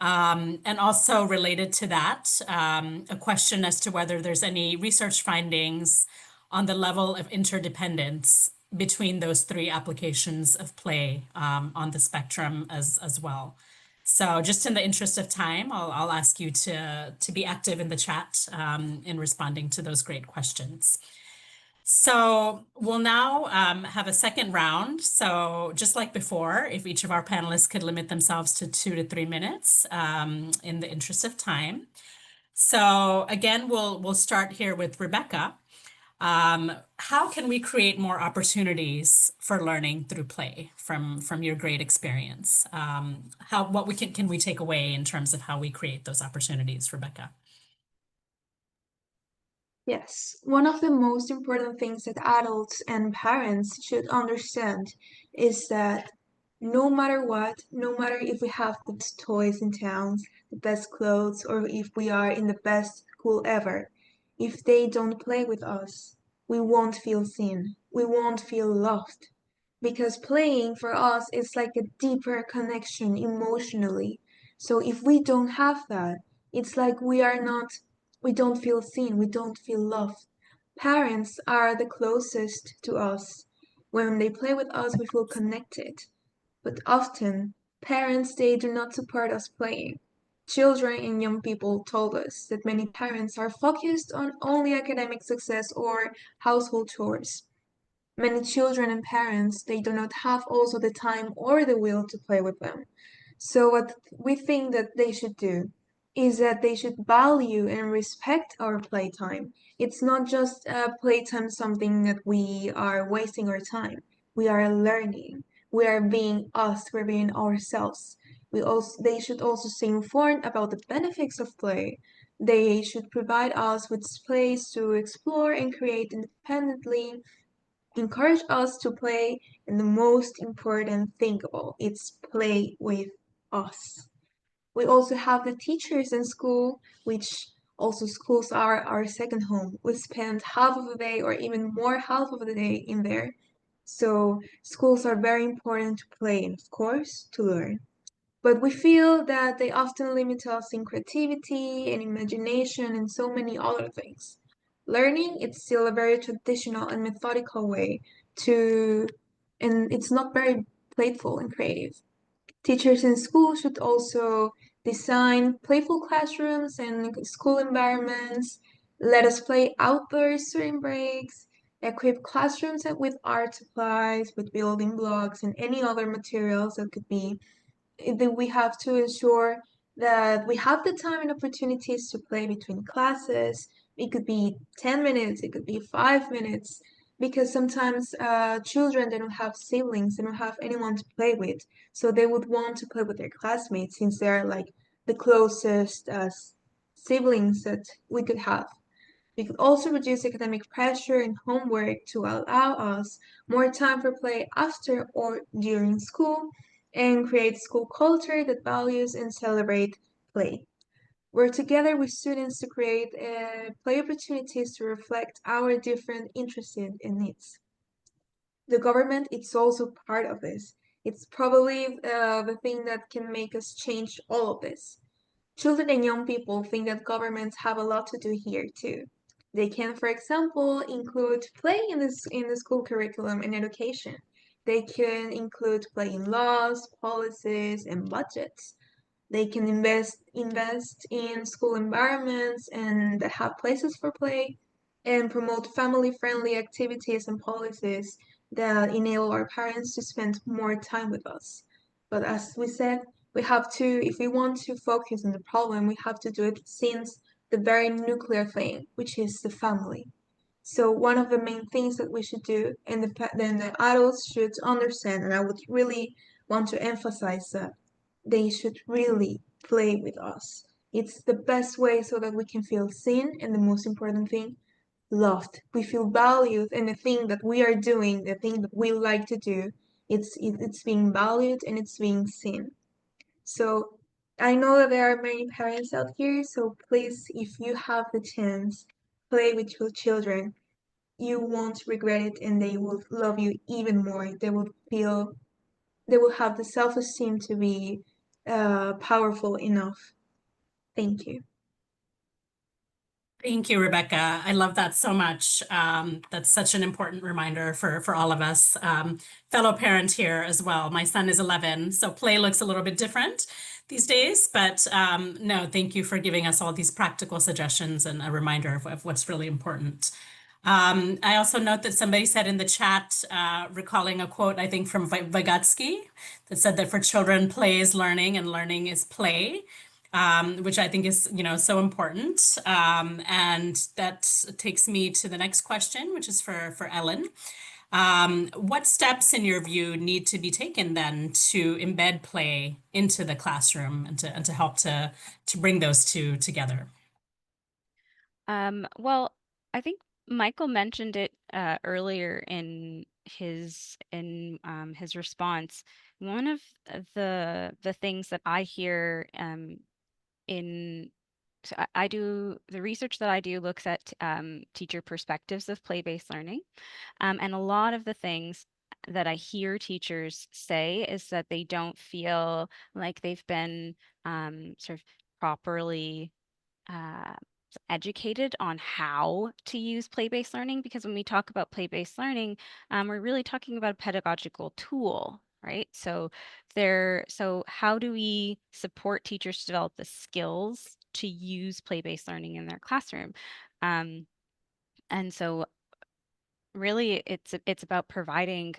And also related to that, a question as to whether there's any research findings on the level of interdependence between those three applications of play on the spectrum as well. So just in the interest of time, I'll ask you to be active in the chat in responding to those great questions. So we'll now have a second round. So just like before, if each of our panelists could limit themselves to 2 to 3 minutes in the interest of time. So again, we'll start here with Rebecca. How can we create more opportunities for learning through play from your great experience? What can we take away in terms of how we create those opportunities, Rebecca? Yes, one of the most important things that adults and parents should understand is that no matter what, no matter if we have the best toys in town, the best clothes, or if we are in the best school ever, if they don't play with us, we won't feel seen, we won't feel loved. Because playing for us is like a deeper connection emotionally. So if we don't have that, it's like we don't feel seen, we don't feel loved. Parents are the closest to us. When they play with us, we feel connected. But often, parents, they do not support us playing. Children and young people told us that many parents are focused on only academic success or household chores. Many children and parents, they do not have also the time or the will to play with them. So what we think that they should do is that they should value and respect our playtime. It's not just playtime something that we are wasting our time. We are learning. We are being us. We're being ourselves. They should also stay informed about the benefits of play. They should provide us with space to explore and create independently, encourage us to play, and the most important thing of all, it's play with us. We also have the teachers in school, which also schools are our second home. We spend half of the day or even more half of the day in there. So schools are very important to play and of course to learn. But we feel that they often limit us in creativity and imagination and so many other things. Learning, it's still a very traditional and methodical way to, and it's not very playful and creative. Teachers in school should also design playful classrooms and school environments, let us play outdoors during breaks, equip classrooms with art supplies, with building blocks and any other materials that could be, that we have to ensure that we have the time and opportunities to play between classes. It could be 10 minutes, it could be 5 minutes, because sometimes children, they don't have siblings, they don't have anyone to play with. So they would want to play with their classmates since they're like the closest siblings that we could have. We could also reduce academic pressure and homework to allow us more time for play after or during school and create school culture that values and celebrate play. We're together with students to create play opportunities to reflect our different interests and needs. The government, it's also part of this. It's probably the thing that can make us change all of this. Children and young people think that governments have a lot to do here too. They can, for example, include play in the school curriculum and education. They can include play in laws, policies, and budgets. They can invest in school environments and that have places for play and promote family-friendly activities and policies that enable our parents to spend more time with us. But as we said, we have to, if we want to focus on the problem, we have to do it since the very nuclear thing, which is the family. So one of the main things that we should do, and then the adults should understand, and I would really want to emphasize that they should really play with us. It's the best way so that we can feel seen, and the most important thing, loved, we feel valued, and the thing that we are doing, the thing that we like to do, it's being valued and it's being seen. So I know that there are many parents out here, so please, if you have the chance, play with your children. You won't regret it, and they will love you even more. They will have the self-esteem to be powerful enough. Thank you. Thank you, Rebecca. I love that so much. That's such an important reminder for all of us. Fellow parent here as well. My son is 11, so play looks a little bit different these days. But no, thank you for giving us all these practical suggestions and a reminder of what's really important. I also note that somebody said in the chat, recalling a quote, I think from Vygotsky, that said that for children, play is learning and learning is play. Which I think is, so important. And that takes me to the next question, which is for Ellen. What steps, in your view, need to be taken then to embed play into the classroom and to help to bring those two together? Well, I think Michael mentioned it earlier in his response. One of the things that I hear in so I do the research that I do looks at teacher perspectives of play-based learning, and a lot of the things that I hear teachers say is that they don't feel like they've been sort of properly uh, educated on how to use play-based learning, because when we talk about play-based learning, we're really talking about a pedagogical tool, right? So how do we support teachers to develop the skills to use play-based learning in their classroom? And so really it's about providing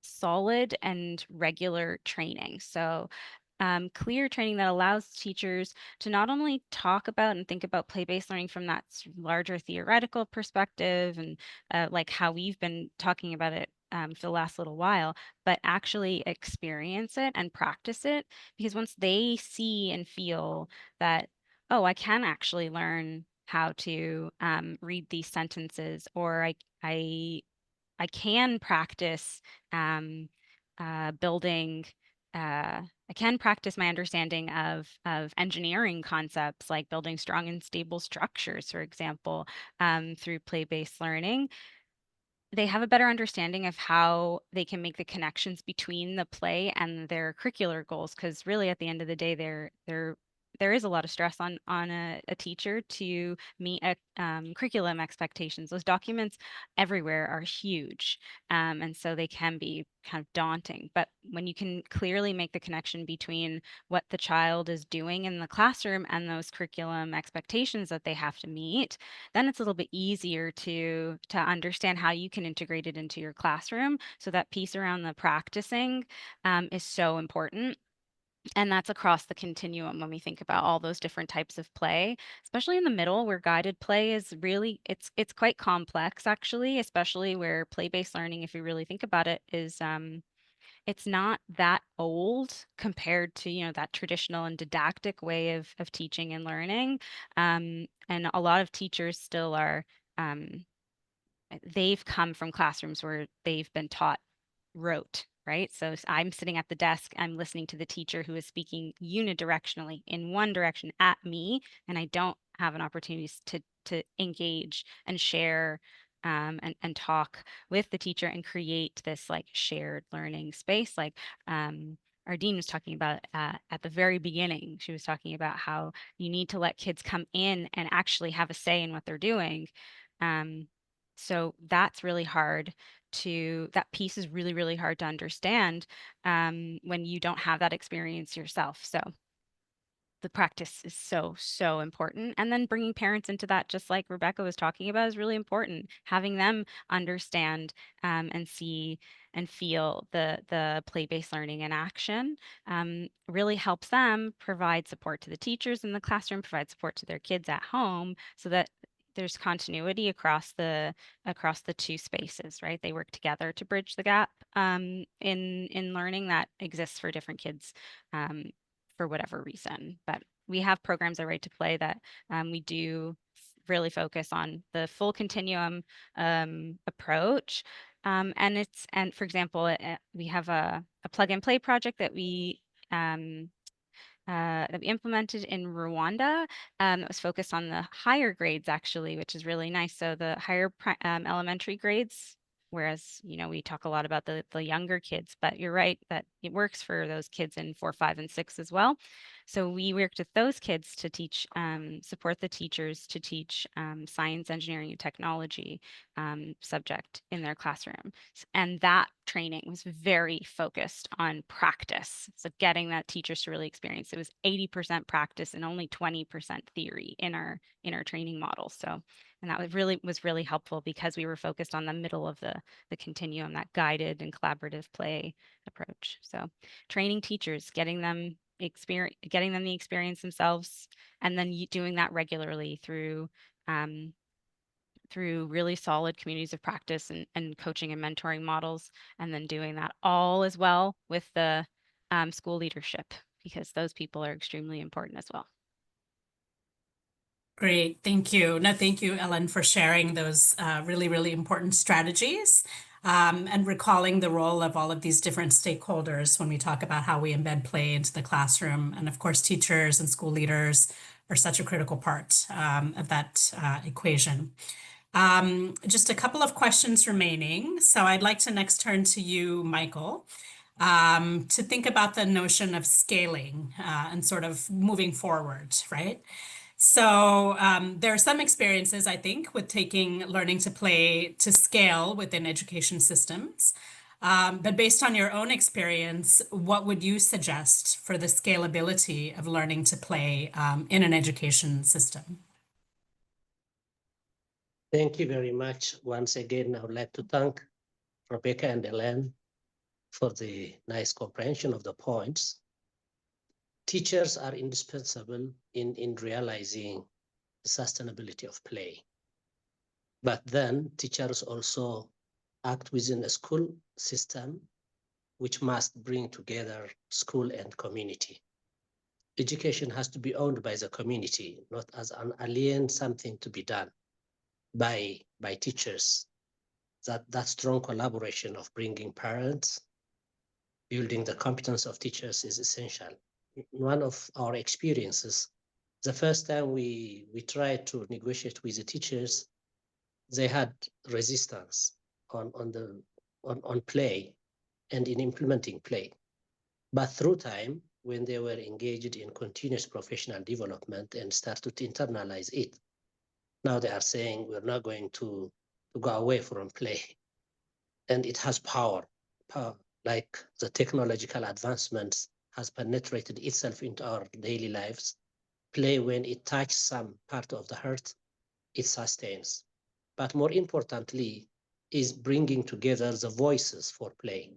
solid and regular training. So clear training that allows teachers to not only talk about and think about play-based learning from that larger theoretical perspective and like how we've been talking about it for the last little while, but actually experience it and practice it. Because once they see and feel that, oh, I can actually learn how to read these sentences, or I can practice building. I can practice my understanding of engineering concepts like building strong and stable structures, for example, through play-based learning. They have a better understanding of how they can make the connections between the play and their curricular goals, because really at the end of the day, there is a lot of stress on a teacher to meet curriculum expectations. Those documents everywhere are huge, and so they can be kind of daunting. But when you can clearly make the connection between what the child is doing in the classroom and those curriculum expectations that they have to meet, then it's a little bit easier to understand how you can integrate it into your classroom. So that piece around the practicing is so important. And that's across the continuum when we think about all those different types of play, especially in the middle where guided play is really, it's quite complex actually, especially where play-based learning, if you really think about it, is it's not that old compared to, that traditional and didactic way of teaching and learning. And a lot of teachers still are, they've come from classrooms where they've been taught rote, right? So I'm sitting at the desk, I'm listening to the teacher who is speaking unidirectionally in one direction at me, and I don't have an opportunity to engage and share and talk with the teacher and create this like shared learning space. Like our dean was talking about at the very beginning. She was talking about how you need to let kids come in and actually have a say in what they're doing. So that's really hard that piece is really, really hard to understand when you don't have that experience yourself. So the practice is so important. And then bringing parents into that, just like Rebecca was talking about, is really important. Having them understand and see and feel the play-based learning in action really helps them provide support to the teachers in the classroom, provide support to their kids at home, so that there's continuity across the two spaces, right? They work together to bridge the gap in learning that exists for different kids for whatever reason. But we have programs at Right to Play that we do really focus on the full continuum approach. And for example, we have a plug and play project that we implemented in Rwanda that was focused on the higher grades, actually, which is really nice. So the higher elementary grades, whereas, we talk a lot about the younger kids, but you're right that it works for those kids in 4, 5, and 6 as well. So we worked with those kids to teach, support the teachers to teach science, engineering, and technology subject in their classroom. And that training was very focused on practice. So getting that teachers to really experience. It was 80% practice and only 20% theory in our training model. So, and that was really helpful because we were focused on the middle of the continuum, that guided and collaborative play approach. So training teachers, getting them the experience themselves, and then doing that regularly through really solid communities of practice and coaching and mentoring models, and then doing that all as well with the school leadership, because those people are extremely important as well. Great, thank you. No, thank you, Ellen, for sharing those really, really important strategies and recalling the role of all of these different stakeholders when we talk about how we embed play into the classroom. And of course, teachers and school leaders are such a critical part of that equation. Just a couple of questions remaining. So I'd like to next turn to you, Michael, to think about the notion of scaling and sort of moving forward, right? So there are some experiences, I think, with taking learning to play to scale within education systems. But based on your own experience, what would you suggest for the scalability of learning to play in an education system? Thank you very much. Once again, I would like to thank Rebecca and Ellen for the nice comprehension of the points. Teachers are indispensable in realizing the sustainability of play. But then teachers also act within a school system which must bring together school and community. Education has to be owned by the community, not as an alien something to be done by teachers. That strong collaboration of bringing parents, building the competence of teachers is essential. One of our experiences, the first time we tried to negotiate with the teachers, they had resistance on play and in implementing play. But through time, when they were engaged in continuous professional development and started to internalize it, now they are saying we're not going to go away from play. And it has power, like the technological advancements has penetrated itself into our daily lives. Play, when it touches some part of the heart, it sustains. But more importantly, is bringing together the voices for play.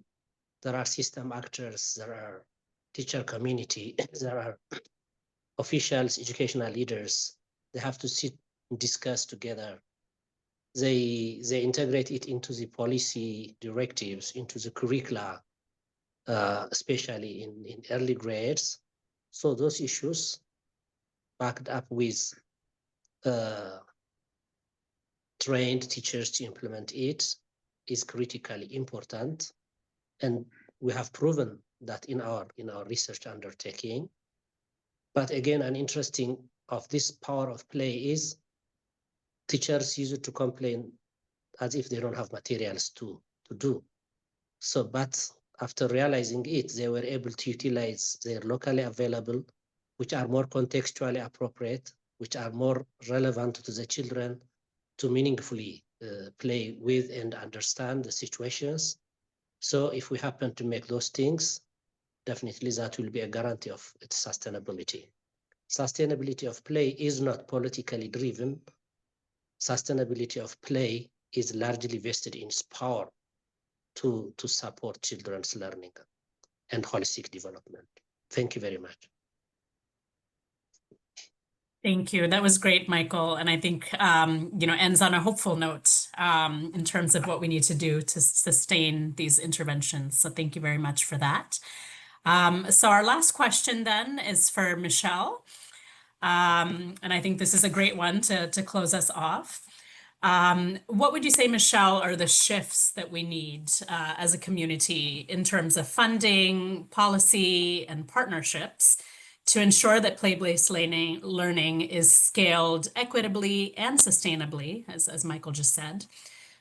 There are system actors, there are teacher community, there are officials, educational leaders. They have to sit and discuss together. They integrate it into the policy directives, into the curricula, especially in early grades. So those issues backed up with trained teachers to implement it is critically important. And we have proven that in our research undertaking. But again, an interesting of this power of play is teachers used to complain as if they don't have materials to do. So, but after realizing it, they were able to utilize their locally available, which are more contextually appropriate, which are more relevant to the children, to meaningfully play with and understand the situations. So if we happen to make those things, definitely that will be a guarantee of its sustainability. Sustainability of play is not politically driven. Sustainability of play is largely vested in its power to support children's learning and holistic development. Thank you very much. Thank you. That was great, Michael. And I think, ends on a hopeful note in terms of what we need to do to sustain these interventions. So thank you very much for that. So our last question then is for Michelle. And I think this is a great one to close us off. What would you say, Michelle, are the shifts that we need as a community in terms of funding, policy, and partnerships to ensure that play-based learning is scaled equitably and sustainably, as Michael just said,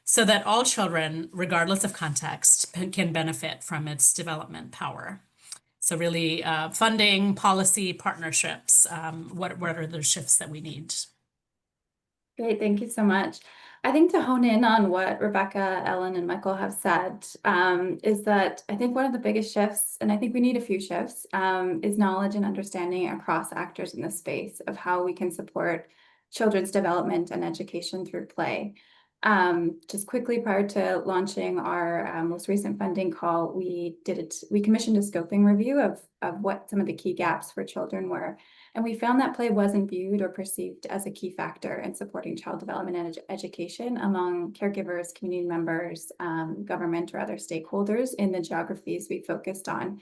so that all children, regardless of context, can benefit from its development power? So really funding, policy, partnerships, what are the shifts that we need? Great, thank you so much. I think to hone in on what Rebecca, Ellen, and Michael have said is that I think one of the biggest shifts, and I think we need a few shifts, is knowledge and understanding across actors in the space of how we can support children's development and education through play. Just quickly, prior to launching our most recent funding call, we commissioned a scoping review of what some of the key gaps for children were. And we found that play wasn't viewed or perceived as a key factor in supporting child development and education among caregivers, community members, government, or other stakeholders in the geographies we focused on.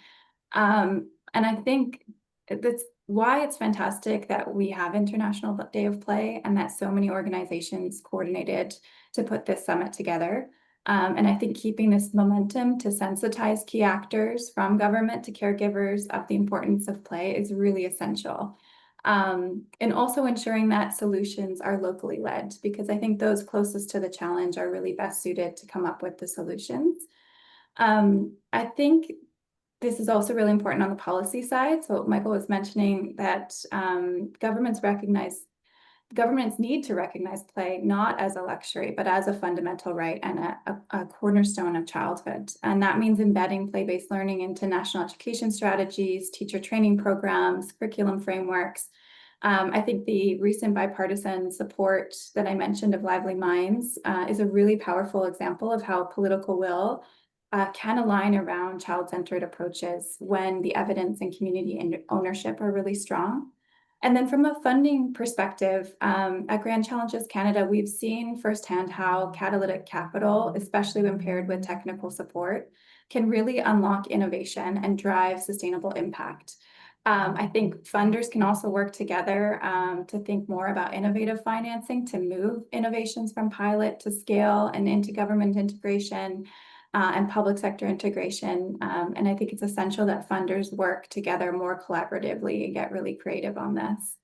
And I think that's why it's fantastic that we have International Day of Play and that so many organizations coordinated to put this summit together. And I think keeping this momentum to sensitize key actors from government to caregivers of the importance of play is really essential. And also ensuring that solutions are locally led, because I think those closest to the challenge are really best suited to come up with the solutions. I think this is also really important on the policy side. So Michael was mentioning that governments need to recognize play not as a luxury, but as a fundamental right and a cornerstone of childhood. And that means embedding play-based learning into national education strategies, teacher training programs, curriculum frameworks. I think the recent bipartisan support that I mentioned of Lively Minds is a really powerful example of how political will can align around child-centered approaches when the evidence and community ownership are really strong. And then from a funding perspective, at Grand Challenges Canada, we've seen firsthand how catalytic capital, especially when paired with technical support, can really unlock innovation and drive sustainable impact. I think funders can also work together to think more about innovative financing to move innovations from pilot to scale and into government integration and public sector integration. And I think it's essential that funders work together more collaboratively and get really creative on this.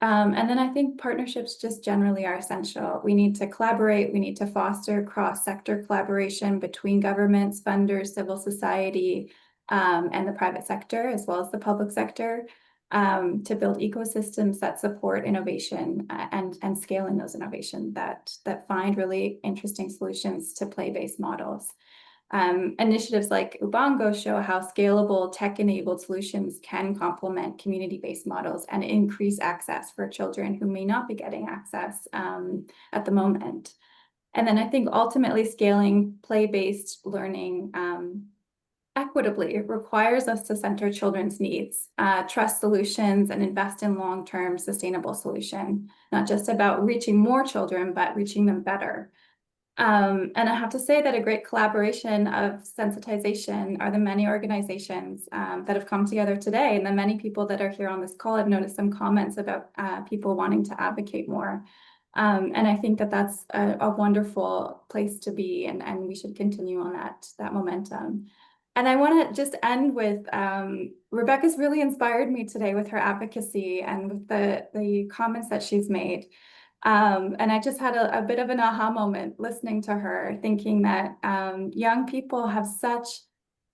And then I think partnerships just generally are essential. We need to collaborate. We need to foster cross-sector collaboration between governments, funders, civil society, and the private sector, as well as the public sector, to build ecosystems that support innovation and scaling those innovations that find really interesting solutions to play-based models. Initiatives like Ubongo show how scalable tech-enabled solutions can complement community-based models and increase access for children who may not be getting access at the moment. And then I think ultimately scaling play-based learning equitably requires us to center children's needs, trust solutions, and invest in long-term sustainable solution, not just about reaching more children, but reaching them better. And I have to say that a great collaboration of sensitization are the many organizations that have come together today, and the many people that are here on this call. I've noticed some comments about people wanting to advocate more. And I think that that's a wonderful place to be, and we should continue on that momentum. And I want to just end with Rebecca's really inspired me today with her advocacy and with the comments that she's made. And I just had a bit of an aha moment listening to her, thinking that young people have such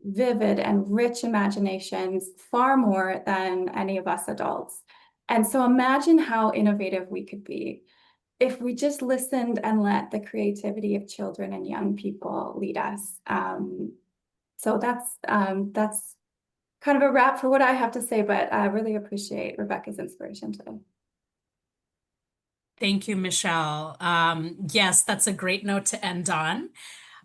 vivid and rich imaginations, far more than any of us adults. And so imagine how innovative we could be if we just listened and let the creativity of children and young people lead us. So that's kind of a wrap for what I have to say, but I really appreciate Rebecca's inspiration today. Thank you, Michelle. Yes, that's a great note to end on.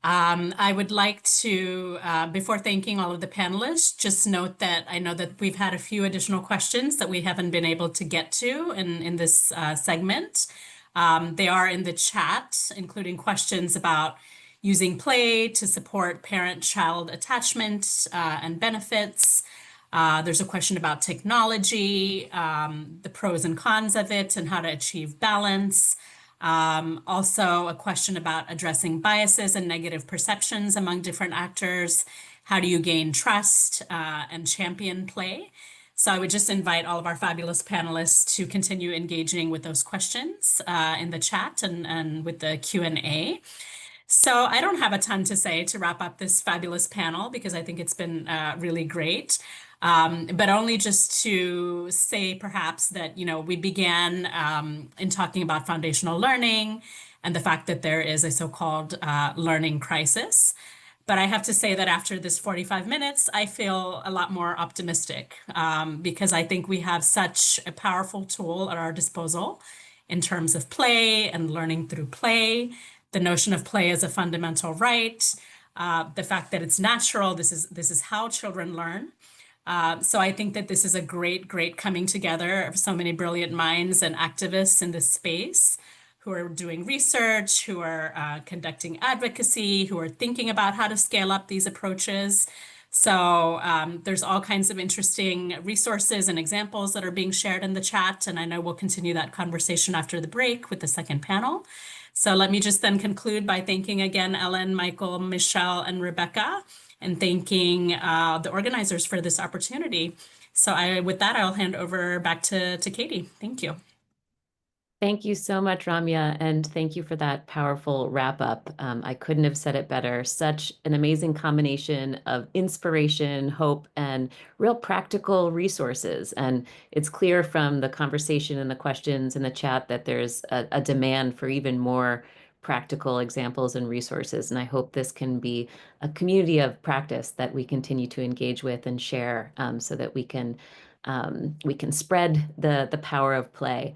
I would like to, before thanking all of the panelists, just note that I know that we've had a few additional questions that we haven't been able to get to in this segment. They are in the chat, including questions about using play to support parent-child attachment and benefits, There's a question about technology, the pros and cons of it, and how to achieve balance. Also, a question about addressing biases and negative perceptions among different actors. How do you gain trust and champion play? So I would just invite all of our fabulous panelists to continue engaging with those questions in the chat and with the Q&A. So I don't have a ton to say to wrap up this fabulous panel because I think it's been really great. But only just to say perhaps that, we began in talking about foundational learning and the fact that there is a so-called learning crisis. But I have to say that after this 45 minutes, I feel a lot more optimistic because I think we have such a powerful tool at our disposal in terms of play and learning through play, the notion of play as a fundamental right, the fact that it's natural, this is how children learn. So I think that this is a great, great coming together of so many brilliant minds and activists in this space who are doing research, who are conducting advocacy, who are thinking about how to scale up these approaches. So there's all kinds of interesting resources and examples that are being shared in the chat, and I know we'll continue that conversation after the break with the second panel. So let me just then conclude by thanking again Ellen, Michael, Michelle, and Rebecca, and thanking the organizers for this opportunity. So with that, I'll hand over back to Katie. Thank you. Thank you so much, Ramya, and thank you for that powerful wrap up. I couldn't have said it better. Such an amazing combination of inspiration, hope, and real practical resources. And it's clear from the conversation and the questions in the chat that there's a demand for even more practical examples and resources. And I hope this can be a community of practice that we continue to engage with and share so that we can spread the power of play.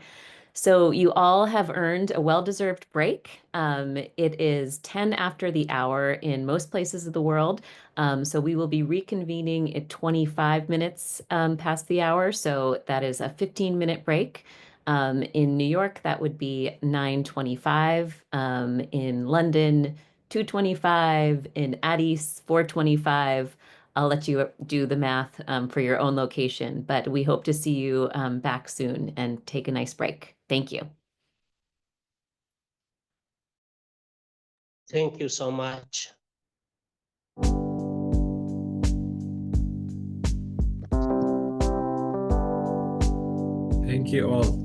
So you all have earned a well-deserved break. It is 10 after the hour in most places of the world. So we will be reconvening at 25 minutes past the hour. So that is a 15-minute break. In New York, that would be 9:25. In London, 2:25. In Addis, 4:25. I'll let you do the math for your own location, but we hope to see you back soon and take a nice break. Thank you. Thank you so much. Thank you all.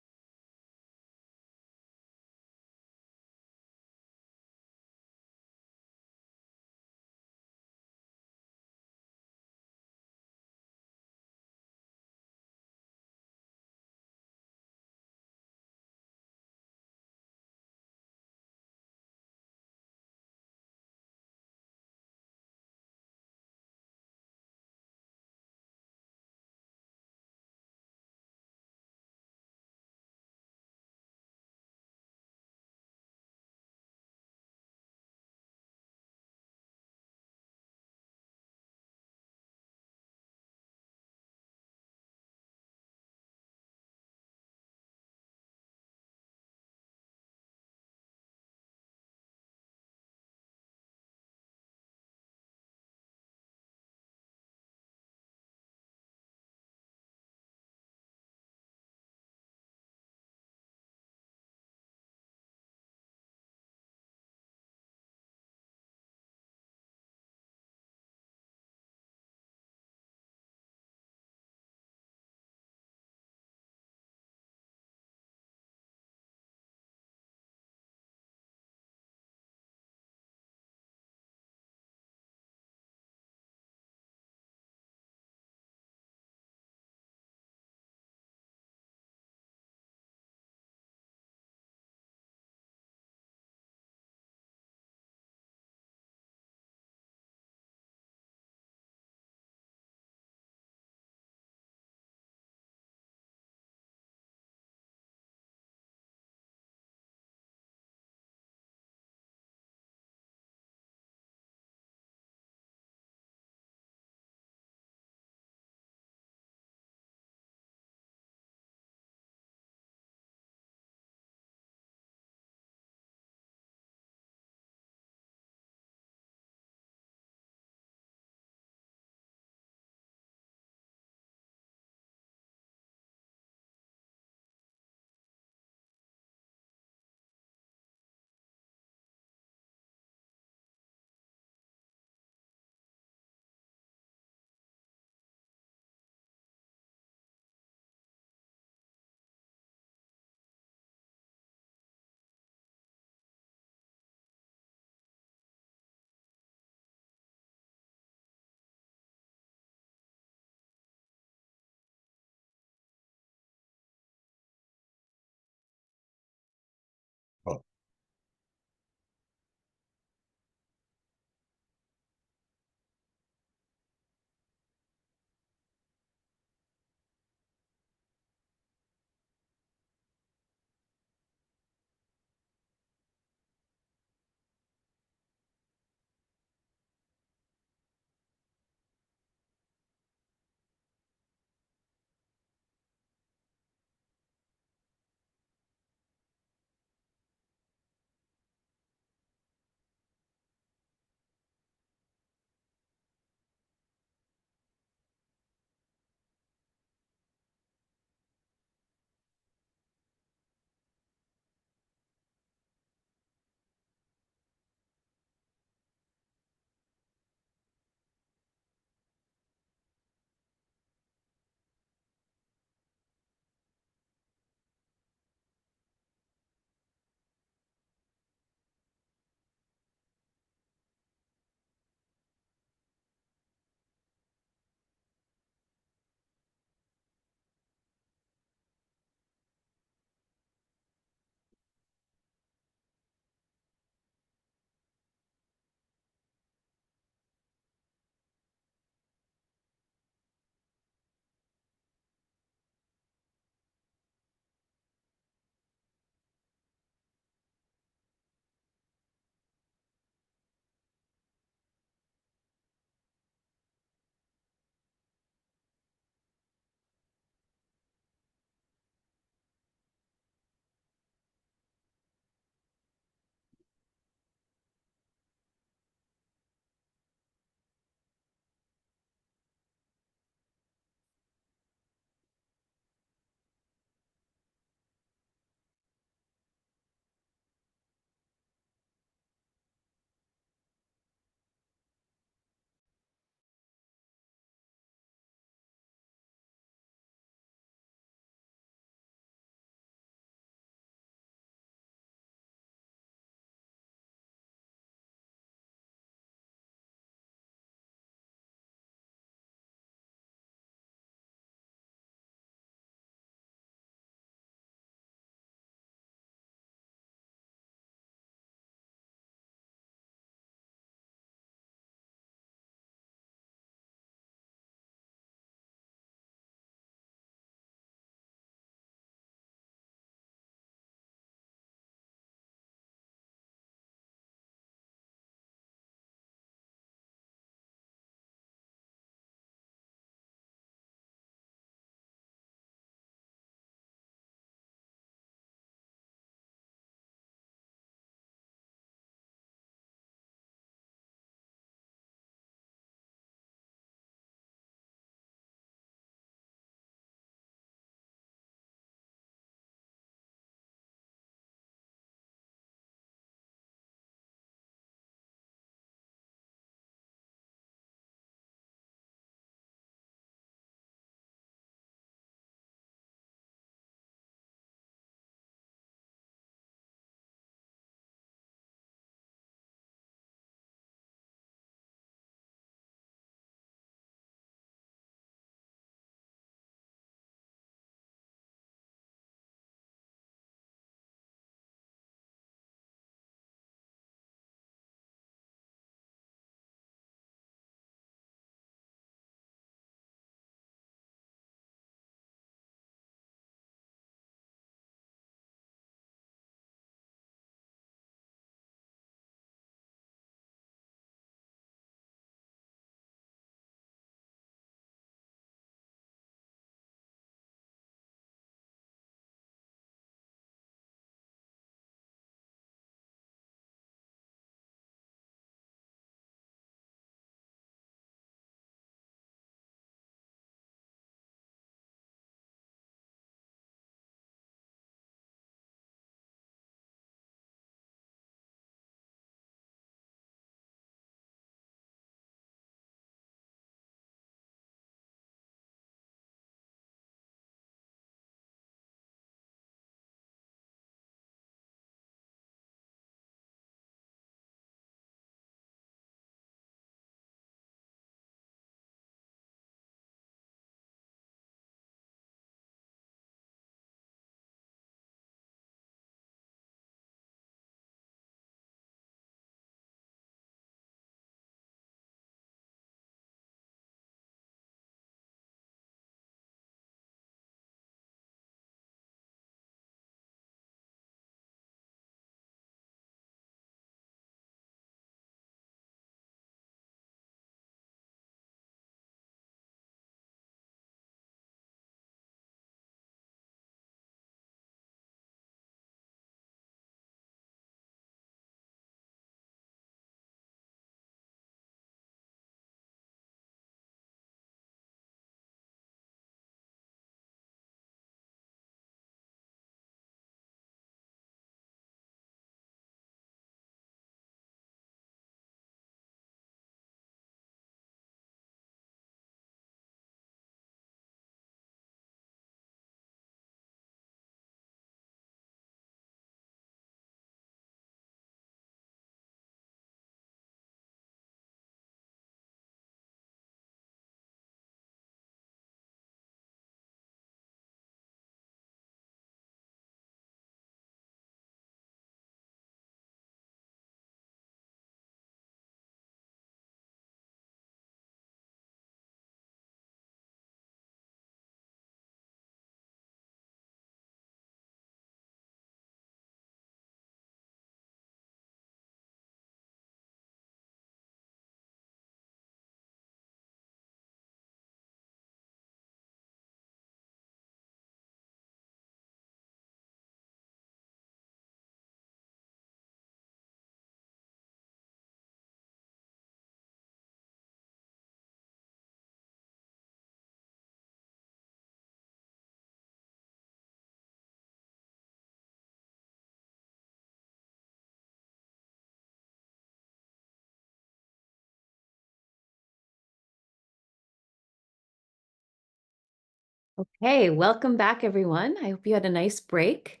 Okay, welcome back, everyone. I hope you had a nice break.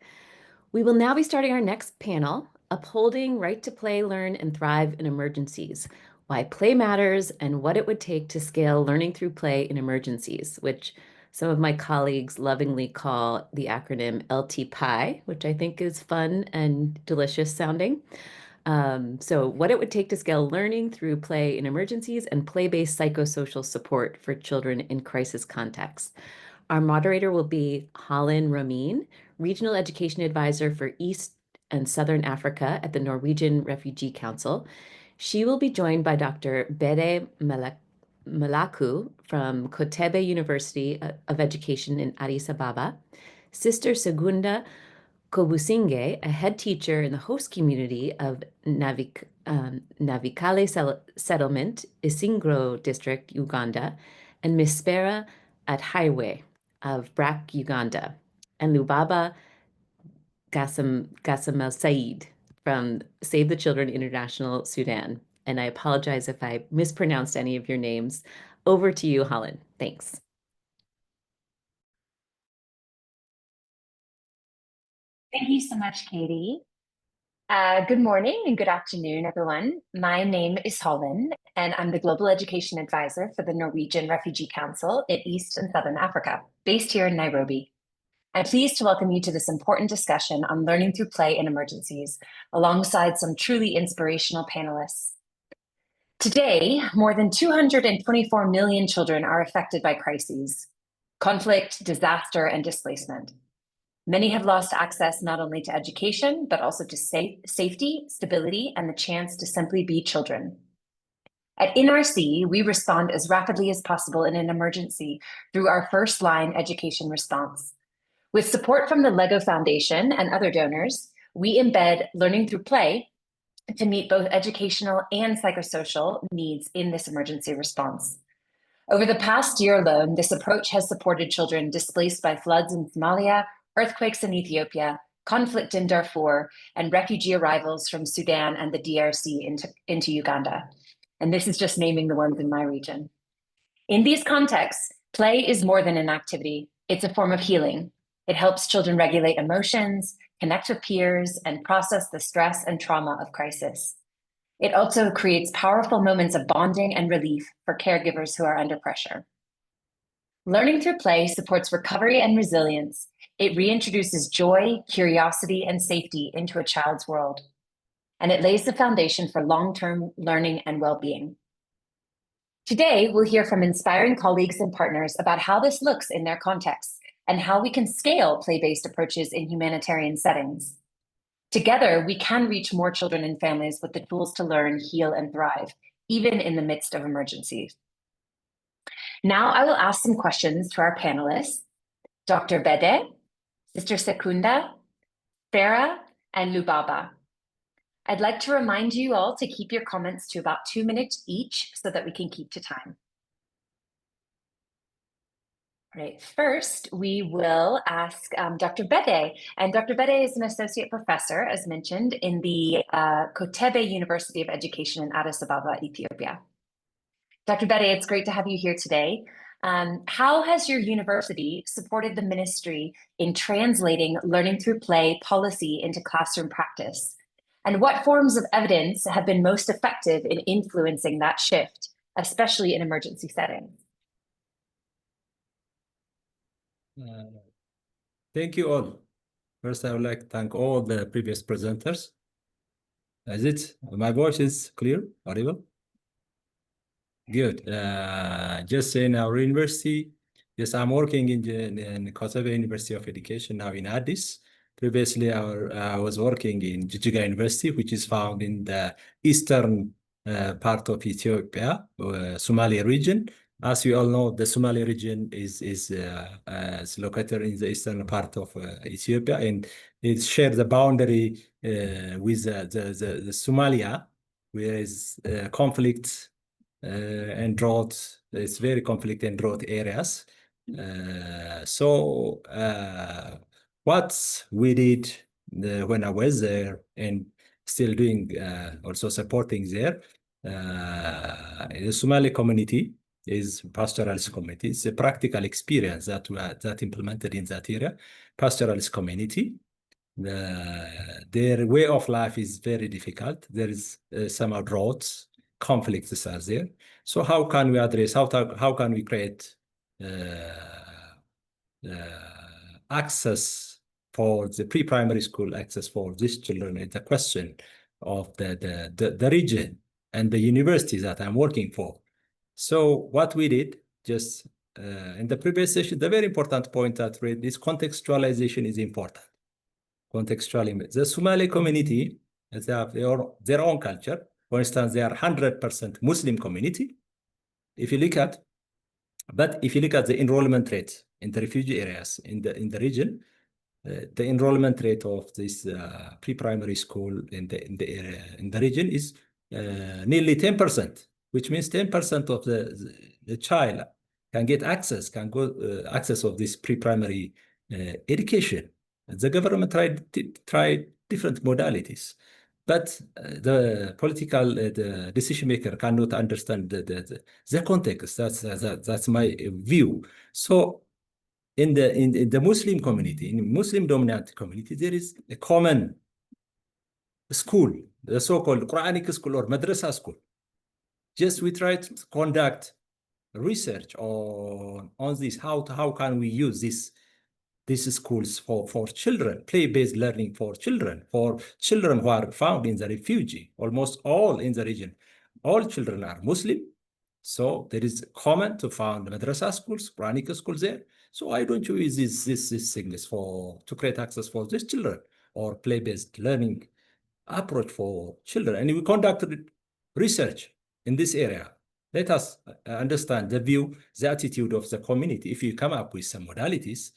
We will now be starting our next panel, Upholding Right to Play, Learn, and Thrive in Emergencies, Why Play Matters and What It Would Take to Scale Learning Through Play in Emergencies, which some of my colleagues lovingly call the acronym LTPI, which I think is fun and delicious sounding. So what it would take to scale learning through play in emergencies and play-based psychosocial support for children in crisis contexts. Our moderator will be Holland Romine, Regional Education Advisor for East and Southern Africa at the Norwegian Refugee Council. She will be joined by Dr. Bede Malaku from Kotebe University of Education in Addis Ababa, Sister Segunda Kobusinge, a head teacher in the host community of Navikale Settlement, Isingro District, Uganda, and Miss Spera at Highway of Brak, Uganda, and Lubaba Gassamel Said from Save the Children International, Sudan. And I apologize if I mispronounced any of your names. Over to you, Holland. Thanks. Thank you so much, Katie. Good morning and good afternoon, everyone. My name is Holland, and I'm the Global Education Advisor for the Norwegian Refugee Council in East and Southern Africa, based here in Nairobi. I'm pleased to welcome you to this important discussion on learning through play in emergencies, alongside some truly inspirational panelists. Today, more than 224 million children are affected by crises, conflict, disaster, and displacement. Many have lost access not only to education, but also to safety, stability, and the chance to simply be children. At NRC, we respond as rapidly as possible in an emergency through our first line education response. With support from the LEGO Foundation and other donors, we embed learning through play to meet both educational and psychosocial needs in this emergency response. Over the past year alone, this approach has supported children displaced by floods in Somalia, earthquakes in Ethiopia, conflict in Darfur, and refugee arrivals from Sudan and the DRC into Uganda. And this is just naming the ones in my region. In these contexts, play is more than an activity. It's a form of healing. It helps children regulate emotions, connect with peers, and process the stress and trauma of crisis. It also creates powerful moments of bonding and relief for caregivers who are under pressure. Learning through play supports recovery and resilience. It reintroduces joy, curiosity, and safety into a child's world. And it lays the foundation for long-term learning and well-being. Today, we'll hear from inspiring colleagues and partners about how this looks in their contexts and how we can scale play-based approaches in humanitarian settings. Together, we can reach more children and families with the tools to learn, heal, and thrive, even in the midst of emergencies. Now I will ask some questions to our panelists, Dr. Bede, Sister Secunda, Farah, and Lubaba. I'd like to remind you all to keep your comments to about 2 minutes each so that we can keep to time. All right, first, we will ask Dr. Bede. And Dr. Bede is an associate professor, as mentioned, in the Kotebe University of Education in Addis Ababa, Ethiopia. Dr. Bede, it's great to have you here today. How has your university supported the ministry in translating learning through play policy into classroom practice? And what forms of evidence have been most effective in influencing that shift, especially in emergency settings? Thank you all. First, I would like to thank all the previous presenters. My voice is clear, audible? Good. Just in our university, yes, I'm working in Kotebe University of Education now in Addis. Previously, I was working in Jijiga University, which is found in the eastern part of Ethiopia, Somali region. As we all know, the Somali region is located in the eastern part of Ethiopia, and it shares the boundary with the Somalia, where is conflict and drought. It's very conflict and drought areas. So what we did when I was there and still doing also supporting there, the Somali community is pastoralist community. It's a practical experience that implemented in that area. Pastoralist community. Their way of life is very difficult. There is some droughts, conflicts are there. So how can we address, how can we create access for the pre-primary school access for these children? It's a question of the region and the universities that I'm working for. So what we did, just in the previous session, the very important point that this contextualization is important. Contextually, the Somali community, they have their own culture. For instance, they are 100% Muslim community. If you look at the enrollment rate in the refugee areas in the region, the enrollment rate of this pre-primary school in the region is nearly 10%, which means 10% of the child can get access of this pre-primary education. The government tried different modalities, but the political the decision maker cannot understand the context. That's my view. So in the Muslim community, in Muslim dominant community, there is a common school, the so-called Quranic school or madrasa school. Just we try to conduct research on this. How can we use these schools for children, play-based learning for children who are found in the refugee, almost all in the region. All children are Muslim. So there is common to found madrasa schools, Quranic schools there. So why don't you use this things to create access for these children or play-based learning approach for children? And we conducted research in this area. Let us understand the view, the attitude of the community. If you come up with some modalities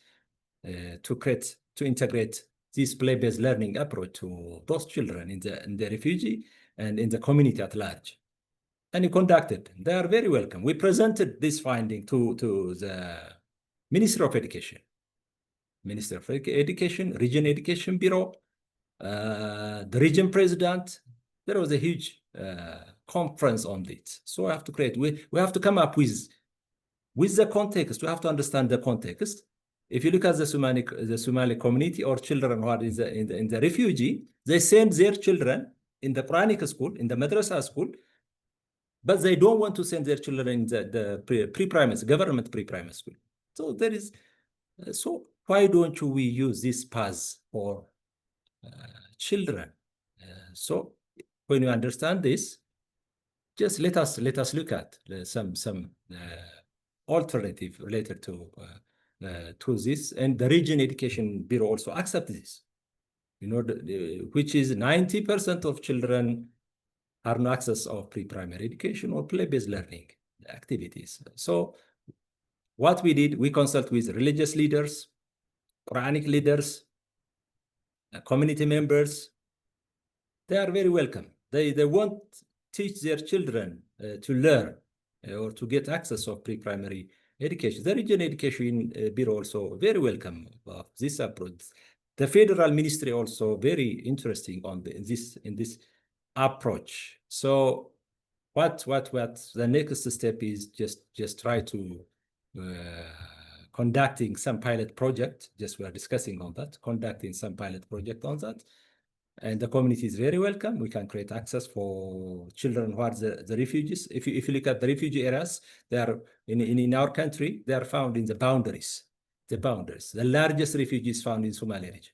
to integrate this play-based learning approach to those children in the refugee and in the community at large. And you conducted. They are very welcome. We presented this finding to the Ministry of Education, Region Education Bureau, the region president. There was a huge conference on it. So we have to create. We have to come up with the context. We have to understand the context. If you look at the Somali community or children who are in the refugee, they send their children in the Quranic school, in the madrasa school, but they don't want to send their children in the pre-primary, government pre-primary school. So there is, so why don't we use this path for children? So when you understand this, just let us look at some alternative related to this, and the Region Education Bureau also accept this. You know, which is 90% of children have no access of pre-primary education or play-based learning activities. So what we did, we consult with religious leaders, Quranic leaders, community members. They are very welcome. They won't teach their children to learn or to get access of pre-primary education. The Region Education Bureau also very welcome of this approach. The Federal Ministry also very interesting on in this approach. So what the next step is just try to conducting some pilot project. Just we are discussing on that, conducting some pilot project on that. And the community is very welcome. We can create access for children who are the refugees. If you look at the refugee areas, they are in our country, they are found in the boundaries. The largest refugees found in Somali region.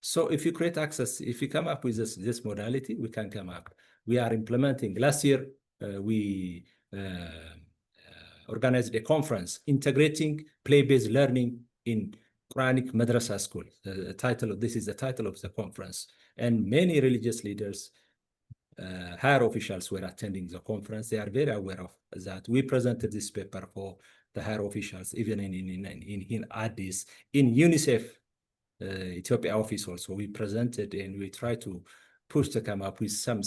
So if you create access, if you come up with this modality, we can come up. We are implementing. Last year, we organized a conference integrating play-based learning in Quranic madrasa school. This is the title of the conference. And many religious leaders, higher officials were attending the conference. They are very aware of that. We presented this paper for the higher officials, even in Addis, in UNICEF Ethiopia office also. We presented and we try to push to come up with some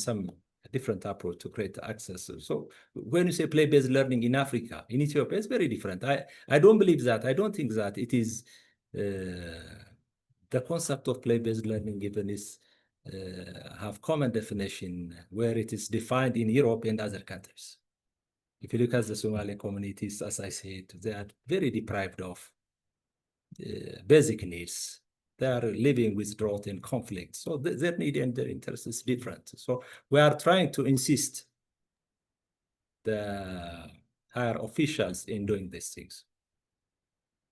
different approach to create access. So when you say play-based learning in Africa, in Ethiopia, it's very different. I don't believe that. I don't think that it is the concept of play-based learning even is have common definition where it is defined in Europe and other countries. If you look at the Somali communities, as I said, they are very deprived of basic needs. They are living with drought and conflict. So their need and their interest is different. So we are trying to insist the higher officials in doing these things.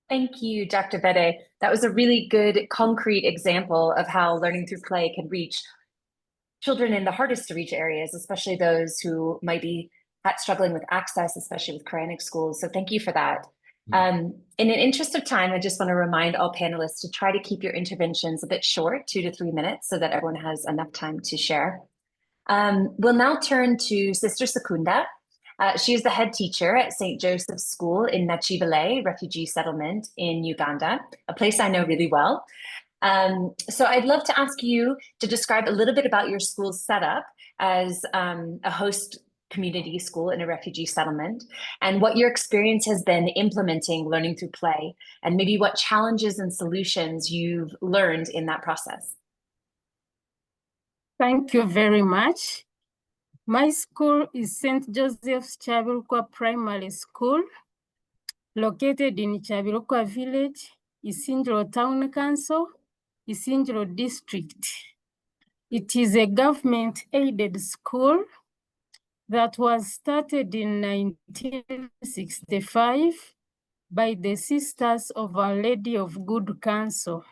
Thank you, Dr. Bede. That was a really good concrete example of how learning through play can reach children in the hardest to reach areas, especially those who might be struggling with access, especially with Quranic schools. So thank you for that. In an interest of time, I just want to remind all panelists to try to keep your interventions a bit short, 2 to 3 minutes, so that everyone has enough time to share. We'll now turn to Sister Secunda. She is the head teacher at St. Joseph's School in Nachivale refugee settlement in Uganda, a place I know really well. So I'd love to ask you to describe a little bit about your school's setup as a host community school in a refugee settlement, and what your experience has been implementing learning through play, and maybe what challenges and solutions you've learned in that process. Thank you very much. My school is St. Joseph's Chabilukwa Primary School, located in Chabilukwa Village, Isingiro Town Council, Isingiro District. It is a government-aided school that was started in 1965 by the Sisters of Our Lady of Good Counsel.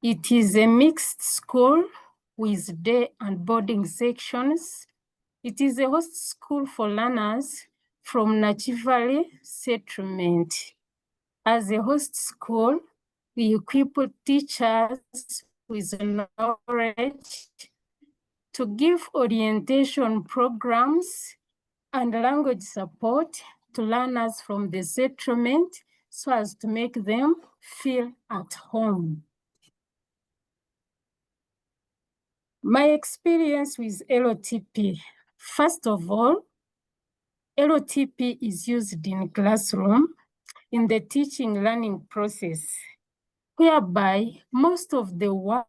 It is a mixed school with day and boarding sections. It is a host school for learners from Nachivale settlement. As a host school, we equip teachers with knowledge to give orientation programs and language support to learners from the settlement so as to make them feel at home. My experience with LOTP. First of all, LOTP is used in classroom in the teaching learning process, whereby most of the work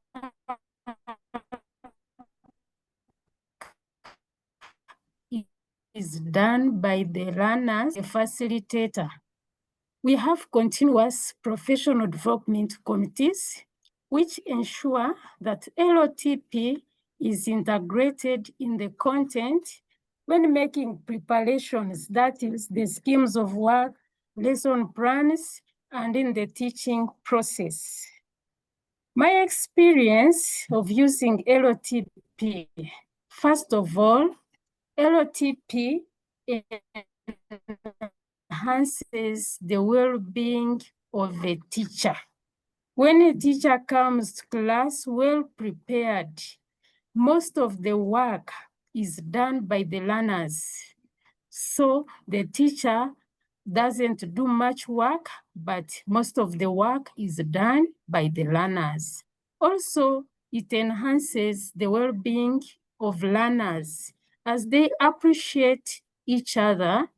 is done by the learners, the facilitator. We have continuous professional development committees which ensure that LOTP is integrated in the content when making preparations, that is the schemes of work, lesson plans, and in the teaching process. My experience of using LOTP, first of all, LOTP enhances the well-being of a teacher. When a teacher comes to class well prepared, most of the work is done by the learners. So the teacher doesn't do much work, but most of the work is done by the learners. Also, it enhances the well-being of learners as they appreciate each other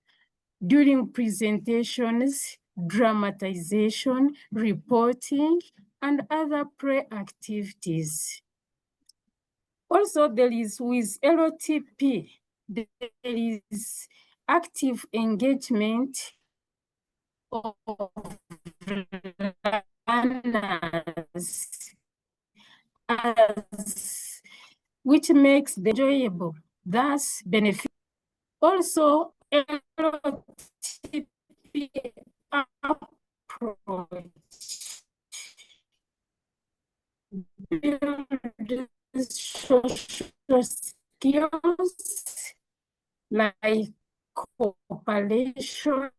during presentations, dramatization, reporting, and other play activities. Also, there is with LOTP, there is active engagement of learners, which makes the enjoyable, thus benefit. Also, LOTP approach builds social skills like cooperation,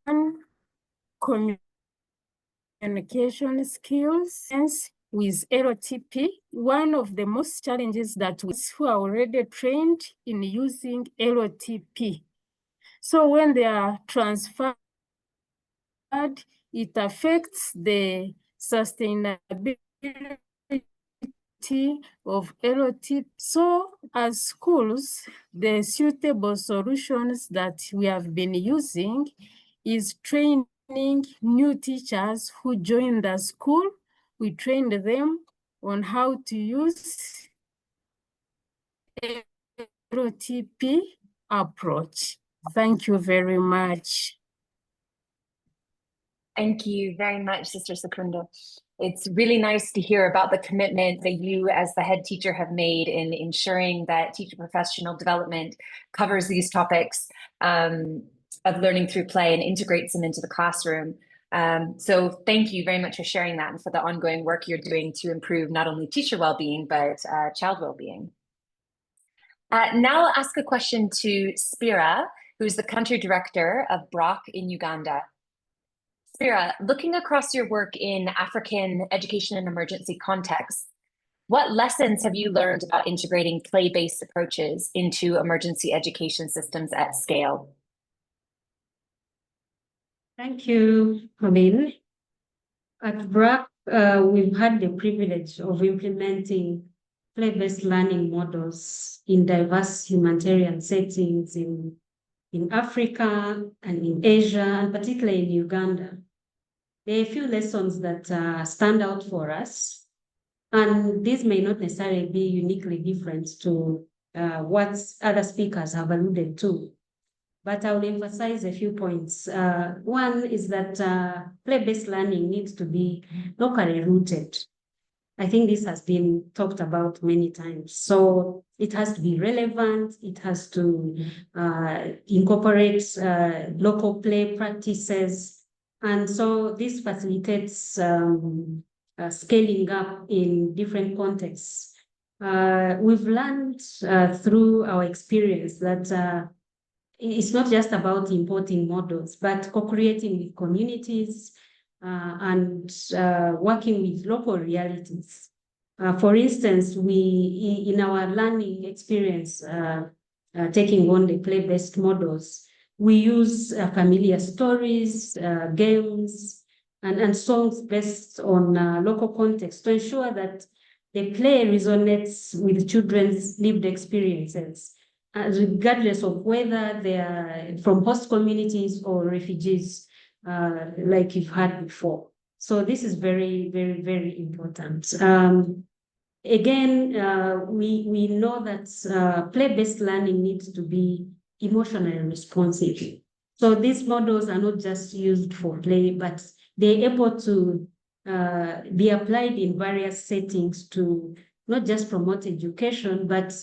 communication skills. With LOTP, one of the most challenges that we who are already trained in using LOTP. So when they are transferred, it affects the sustainability of LOTP. So as schools, the suitable solutions that we have been using is training new teachers who join the school. We trained them on how to use LOTP approach. Thank you very much. Thank you very much, Sister Secunda. It's really nice to hear about the commitment that you as the head teacher have made in ensuring that teacher professional development covers these topics of learning through play and integrates them into the classroom. So thank you very much for sharing that and for the ongoing work you're doing to improve not only teacher well-being, but child well-being. Now I'll ask a question to Spira, who's the country director of BROC in Uganda. Spira, looking across your work in African education and emergency contexts, what lessons have you learned about integrating play-based approaches into emergency education systems at scale? Thank you, Colin. At BRAC, we've had the privilege of implementing play-based learning models in diverse humanitarian settings in Africa and in Asia, and particularly in Uganda. There are a few lessons that stand out for us, and these may not necessarily be uniquely different to what other speakers have alluded to, but I will emphasize a few points. One is that play-based learning needs to be locally rooted. I think this has been talked about many times. So it has to be relevant. It has to incorporate local play practices. And so this facilitates scaling up in different contexts. We've learned through our experience that it's not just about importing models, but co-creating with communities, and working with local realities. For instance, we, in our learning experience, taking on the play-based models, we use familiar stories, games, and songs based on local context to ensure that the play resonates with children's lived experiences, regardless of whether they are from host communities or refugees, like you've had before. So this is very, very, very important. Again, we know that play-based learning needs to be emotionally responsive. So these models are not just used for play, but they're able to be applied in various settings to not just promote education, but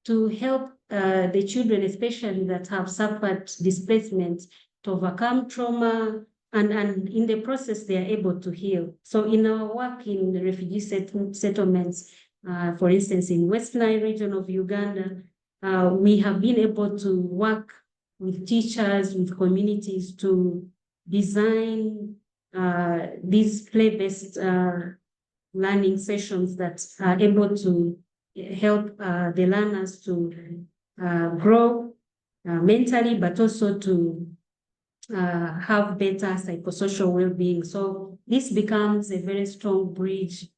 to help the children, especially that have suffered displacement, to overcome trauma, and in the process, they are able to heal. So in our work in the refugee settlements, for instance, in West Nile region of Uganda, we have been able to work with teachers, with communities to design these play-based learning sessions that are able to help the learners to grow mentally, but also to have better psychosocial well-being. So this becomes a very strong bridge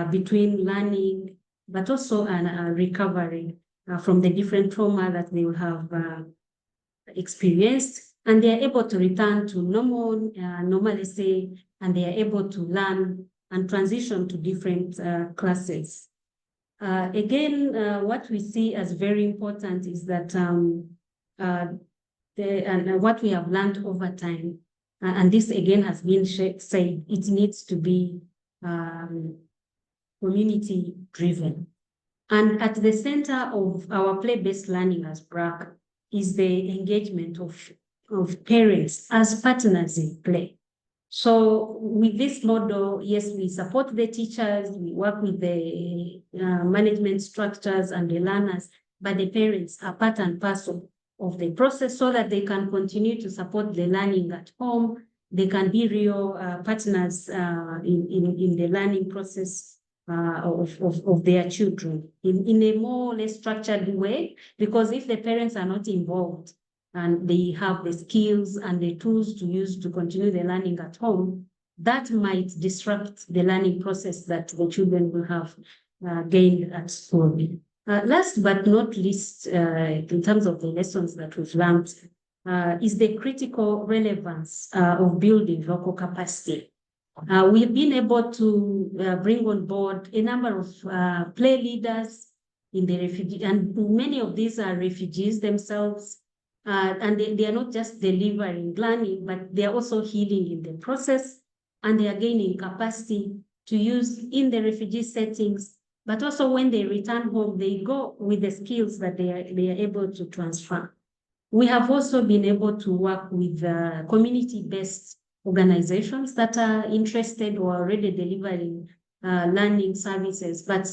between learning, but also recovery from the different trauma that they will have experienced, and they are able to return to normalcy, and they are able to learn and transition to different classes. Again, what we see as very important is that what we have learned over time, and this again has been said, it needs to be community driven. And at the center of our play-based learning as BRAC is the engagement of parents as partners in play. So with this model, yes, we support the teachers, we work with the management structures and the learners, but the parents are part and parcel of the process so that they can continue to support the learning at home. They can be real partners in the learning process of their children in a more or less structured way, because if the parents are not involved and they have the skills and the tools to use to continue the learning at home, that might disrupt the learning process that the children will have gained at school. Last but not least, in terms of the lessons that we've learned, is the critical relevance of building local capacity. We've been able to bring on board a number of play leaders in the refugee, and many of these are refugees themselves, And they are not just delivering learning, but they are also healing in the process, and they are gaining capacity to use in the refugee settings. But also when they return home, they go with the skills that they are able to transfer. We have also been able to work with community-based organizations that are interested or already delivering learning services, but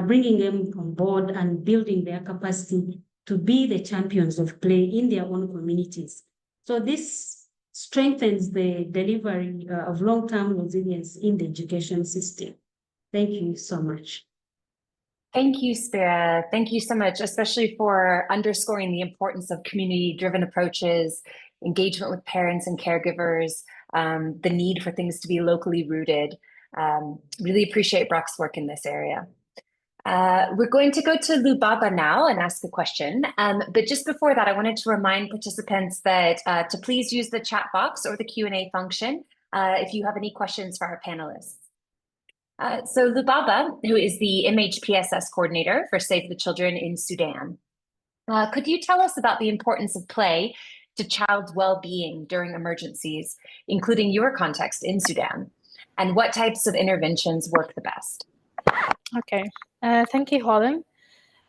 bringing them on board and building their capacity to be the champions of play in their own communities. So this strengthens the delivery of long-term resilience in the education system. Thank you so much. Thank you, Spira. Thank you so much, especially for underscoring the importance of community-driven approaches, engagement with parents and caregivers, the need for things to be locally rooted. Really appreciate Brock's work in this area. We're going to go to Lubaba now and ask a question. But just before that, I wanted to remind participants that to please use the chat box or the Q&A function if you have any questions for our panelists. So Lubaba, who is the MHPSS coordinator for Save the Children in Sudan, could you tell us about the importance of play to child's well-being during emergencies, including your context in Sudan, and what types of interventions work the best? Okay, thank you, Holland.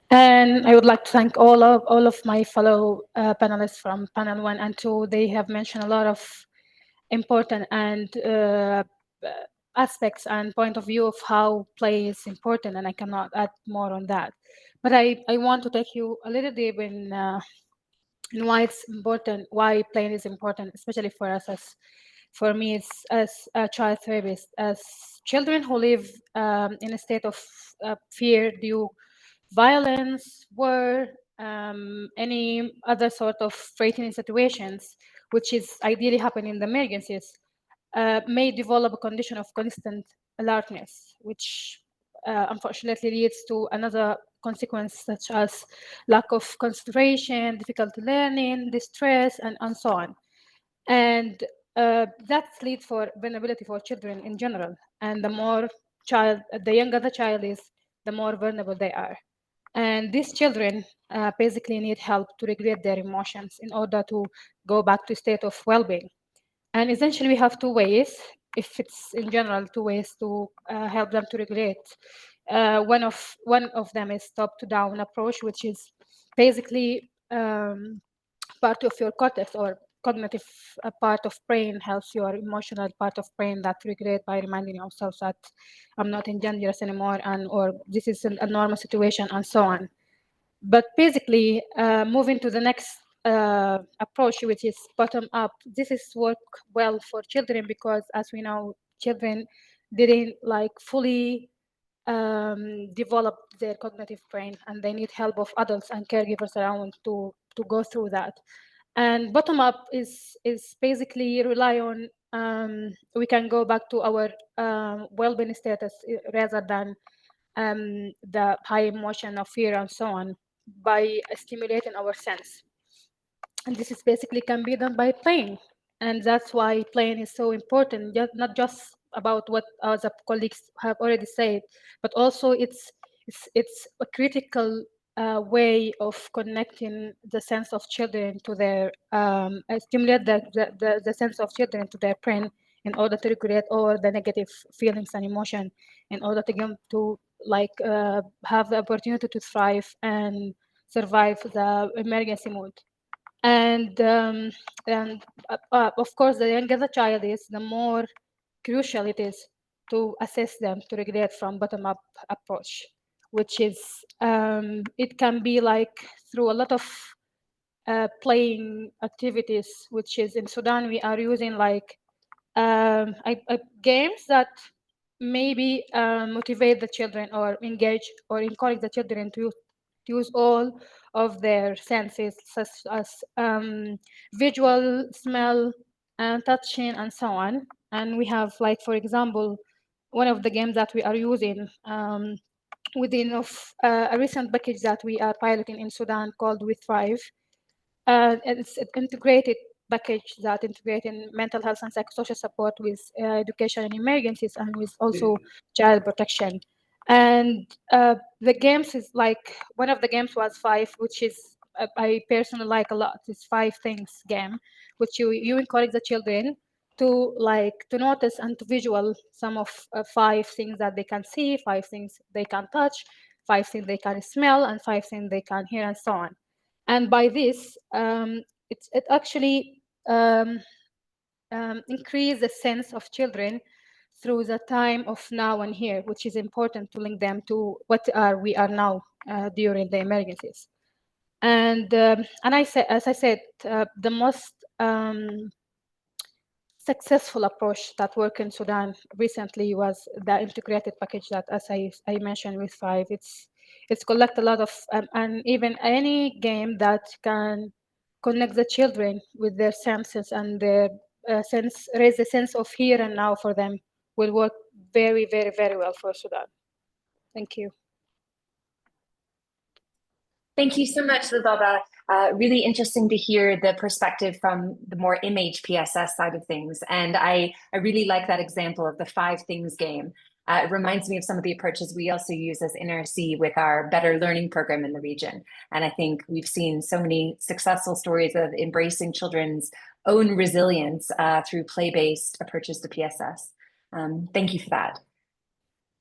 And I would like to thank all of my fellow panelists from panel 1 and 2. They have mentioned a lot of important and aspects and point of view of how play is important, and I cannot add more on that. But I want to take you a little deep in why it's important, why playing is important, especially for us for me, it's as a child therapist, as children who live in a state of fear due violence, war, any other sort of frightening situations, which is ideally happening in the emergencies, may develop a condition of constant alertness, which unfortunately leads to another consequence such as lack of concentration, difficulty learning, distress, and so on. And that leads for vulnerability for children in general. And the younger the child is, the more vulnerable they are. And these children basically need help to regulate their emotions in order to go back to a state of well-being. And essentially, we have two ways, if it's in general, two ways to help them to regulate. One of them is top-to-down approach, which is basically part of your cortex or cognitive part of brain helps your emotional part of brain that regulate by reminding yourself that I'm not dangerous anymore, or this is a normal situation, and so on. But basically, moving to the next approach, which is bottom up, this is work well for children because, as we know, children didn't fully develop their cognitive brain, and they need help of adults and caregivers around to go through that. And bottom up is basically rely on we can go back to our well-being status rather than the high emotion of fear and so on by stimulating our sense. And this is basically can be done by playing. And that's why playing is so important, not just about what other colleagues have already said, but also it's a critical way of connecting the sense of children to their stimulate the sense of children to their brain in order to regulate all the negative feelings and emotion, in order to get to have the opportunity to thrive and survive the emergency mode. And of course, the younger the child is, the more crucial it is to assess them to regulate from bottom-up approach, which is it can be through a lot of playing activities, which is in Sudan we are using games that maybe motivate the children or engage or encourage the children to use all of their senses, such as visual, smell, and touching, and so on. And we have, for example, one of the games that we are using within a recent package that we are piloting in Sudan called We Thrive. It's an integrated package that integrates mental health and psychosocial support with education and emergencies, and with also child protection. And the games is one of the games was 5, which is I personally like a lot. It's 5 things game, which you encourage the children to notice and to visual some of 5 things that they can see, 5 things they can touch, 5 things they can smell, and 5 things they can hear, and so on. And by this, it actually increase the sense of children through the time of now and here, which is important to link them to what we are now during the emergencies. And as I said, the most successful approach that worked in Sudan recently was the integrated package that, as I mentioned, with 5. It's collect a lot of and even any game that can connect the children with their senses and their raise the sense of here and now for them will work very, very, very well for Sudan. Thank you. Thank you so much, Lubaba. Really interesting to hear the perspective from the more image PSS side of things. And I really like that example of the 5 things game. It reminds me of some of the approaches we also use as NRC with our Better Learning program in the region. And I think we've seen so many successful stories of embracing children's own resilience through play-based approaches to PSS. Thank you for that.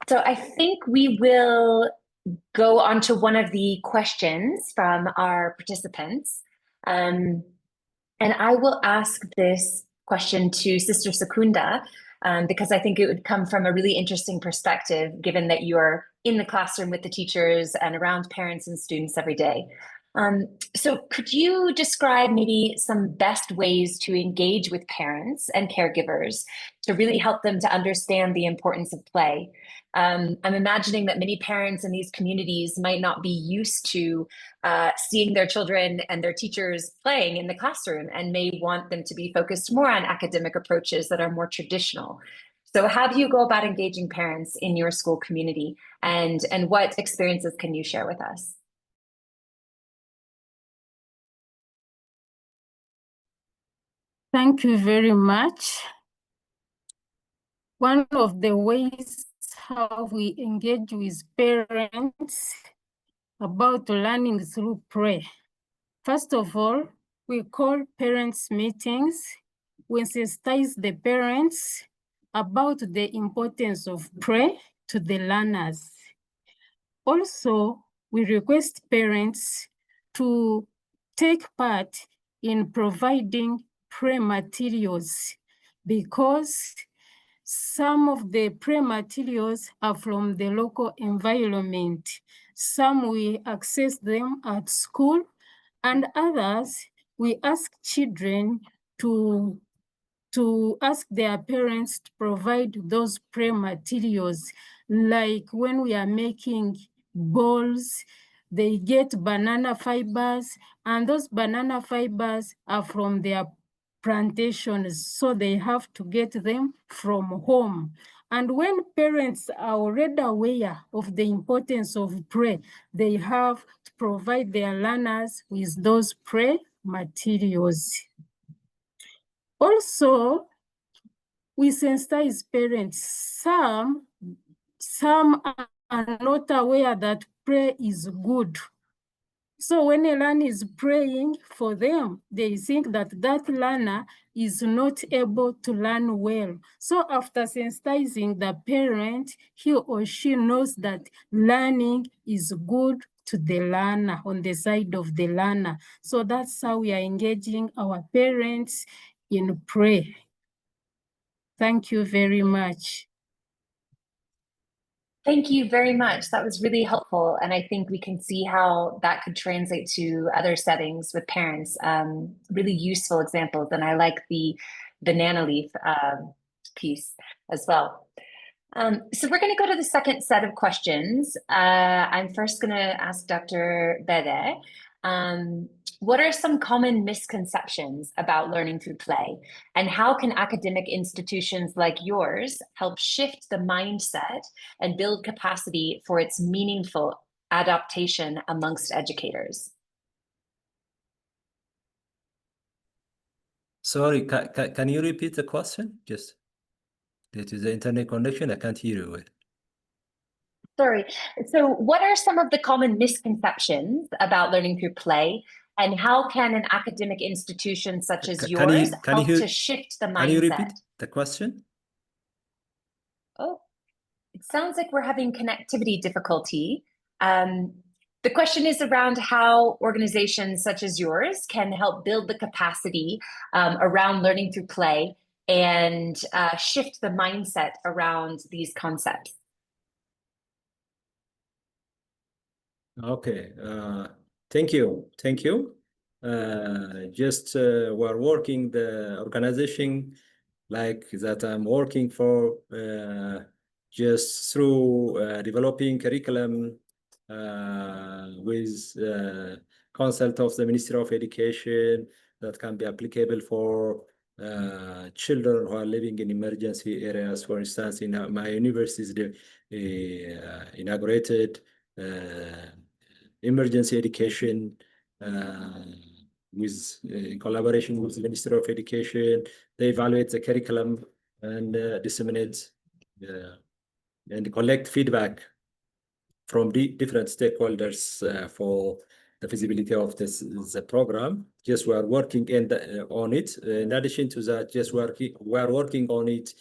So I think we will go on to one of the questions from our participants. And I will ask this question to Sister Secunda, because I think it would come from a really interesting perspective, given that you're in the classroom with the teachers and around parents and students every day. So could you describe maybe some best ways to engage with parents and caregivers to really help them to understand the importance of play? I'm imagining that many parents in these communities might not be used to seeing their children and their teachers playing in the classroom and may want them to be focused more on academic approaches that are more traditional. So how do you go about engaging parents in your school community, and what experiences can you share with us? Thank you very much. One of the ways how we engage with parents about learning through play. First of all, we call parents meetings. We sensitize the parents about the importance of play to the learners. Also, we request parents to take part in providing play materials, because some of the play materials are from the local environment. Some we access them at school, and others we ask children to ask their parents to provide those play materials. Like when we are making balls, they get banana fibers, and those banana fibers are from their plantations, so they have to get them from home. And when parents are already aware of the importance of play, they have to provide their learners with those play materials. Also, we sensitize parents. Some are not aware that play is good. So when a learner is praying for them, they think that that learner is not able to learn well. So after sensitizing the parent, he or she knows that learning is good to the learner, on the side of the learner. So that's how we are engaging our parents in prayer. Thank you very much. Thank you very much. That was really helpful. And I think we can see how that could translate to other settings with parents. Really useful examples. And I like the banana leaf piece as well. So we're going to go to the second set of questions. I'm first going to ask Dr. Bede. What are some common misconceptions about learning through play, and how can academic institutions like yours help shift the mindset and build capacity for its meaningful adaptation amongst educators? Sorry, can you repeat the question? Just due to the internet connection, I can't hear you. Sorry. So what are some of the common misconceptions about learning through play, And how can an academic institution such as Can yours you help to shift the Can you mindset? repeat the question? Oh, it sounds like we're having connectivity difficulty. The question is around how organizations such as yours can help build the capacity around learning through play and shift the mindset around these concepts. Okay, thank you. We're working the organization like that I'm working for just through developing curriculum with consult of the Ministry of Education that can be applicable for children who are living in emergency areas. For instance, in my university inaugurated emergency education with in collaboration with the Ministry of Education. They evaluate the curriculum and disseminate and collect feedback from the different stakeholders for the feasibility of the program. Just we are working on it. In addition to that, we are working on it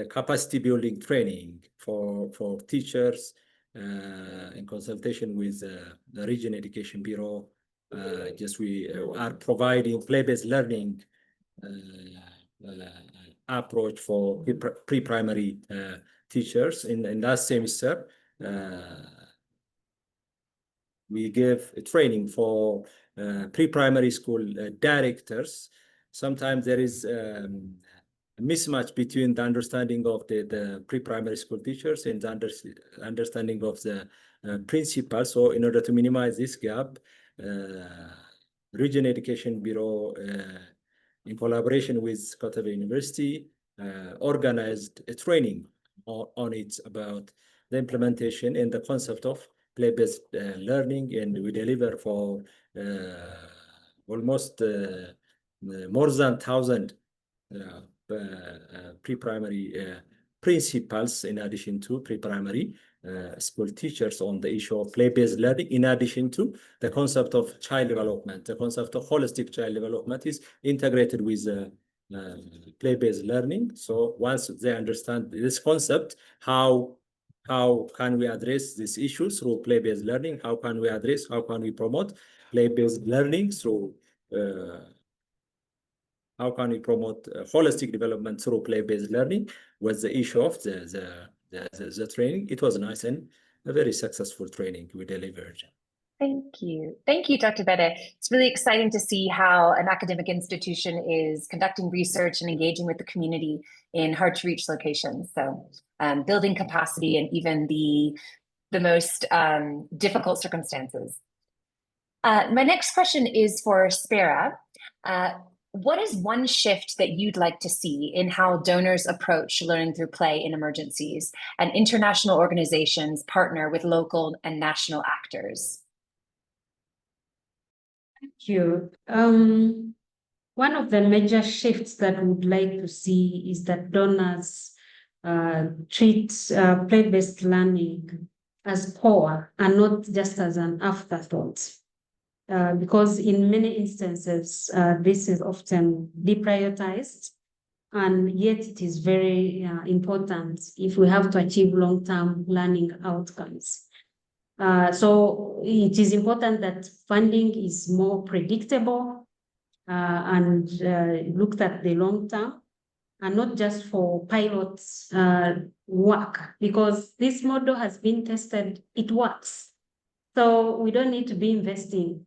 capacity building training for teachers in consultation with the Region Education Bureau. We are providing play-based learning approach for pre-primary teachers. In last semester, we give a training for pre-primary school directors. Sometimes there is a mismatch between the understanding of the pre-primary school teachers and the understanding of the principals. So in order to minimize this gap, Region Education Bureau, in collaboration with Kotabe University, organized a training on it about the implementation and the concept of play-based learning, and we deliver for almost more than 1,000 pre-primary principals, in addition to pre-primary school teachers, on the issue of play-based learning, in addition to the concept of child development. The concept of holistic child development is integrated with play-based learning. So once they understand this concept, how can we address these issues through play-based learning? How can we promote play-based learning through how can we promote holistic development through play-based learning? Was the issue of the training. It was nice and a very successful training we delivered. Thank you, Dr. Bede. It's really exciting to see how an academic institution is conducting research and engaging with the community in hard-to-reach locations. So building capacity in even the most difficult circumstances. My next question is for Spera. What is one shift that you'd like to see in how donors approach learning through play in emergencies and international organizations partner with local and national actors? Thank you. One of the major shifts that we'd like to see is that donors treat play-based learning as core and not just as an afterthought. Because in many instances, this is often deprioritized, and yet it is very important if we have to achieve long-term learning outcomes. So it is important that funding is more predictable and looked at the long term, and not just for pilot work, because this model has been tested, it works. So we don't need to be investing.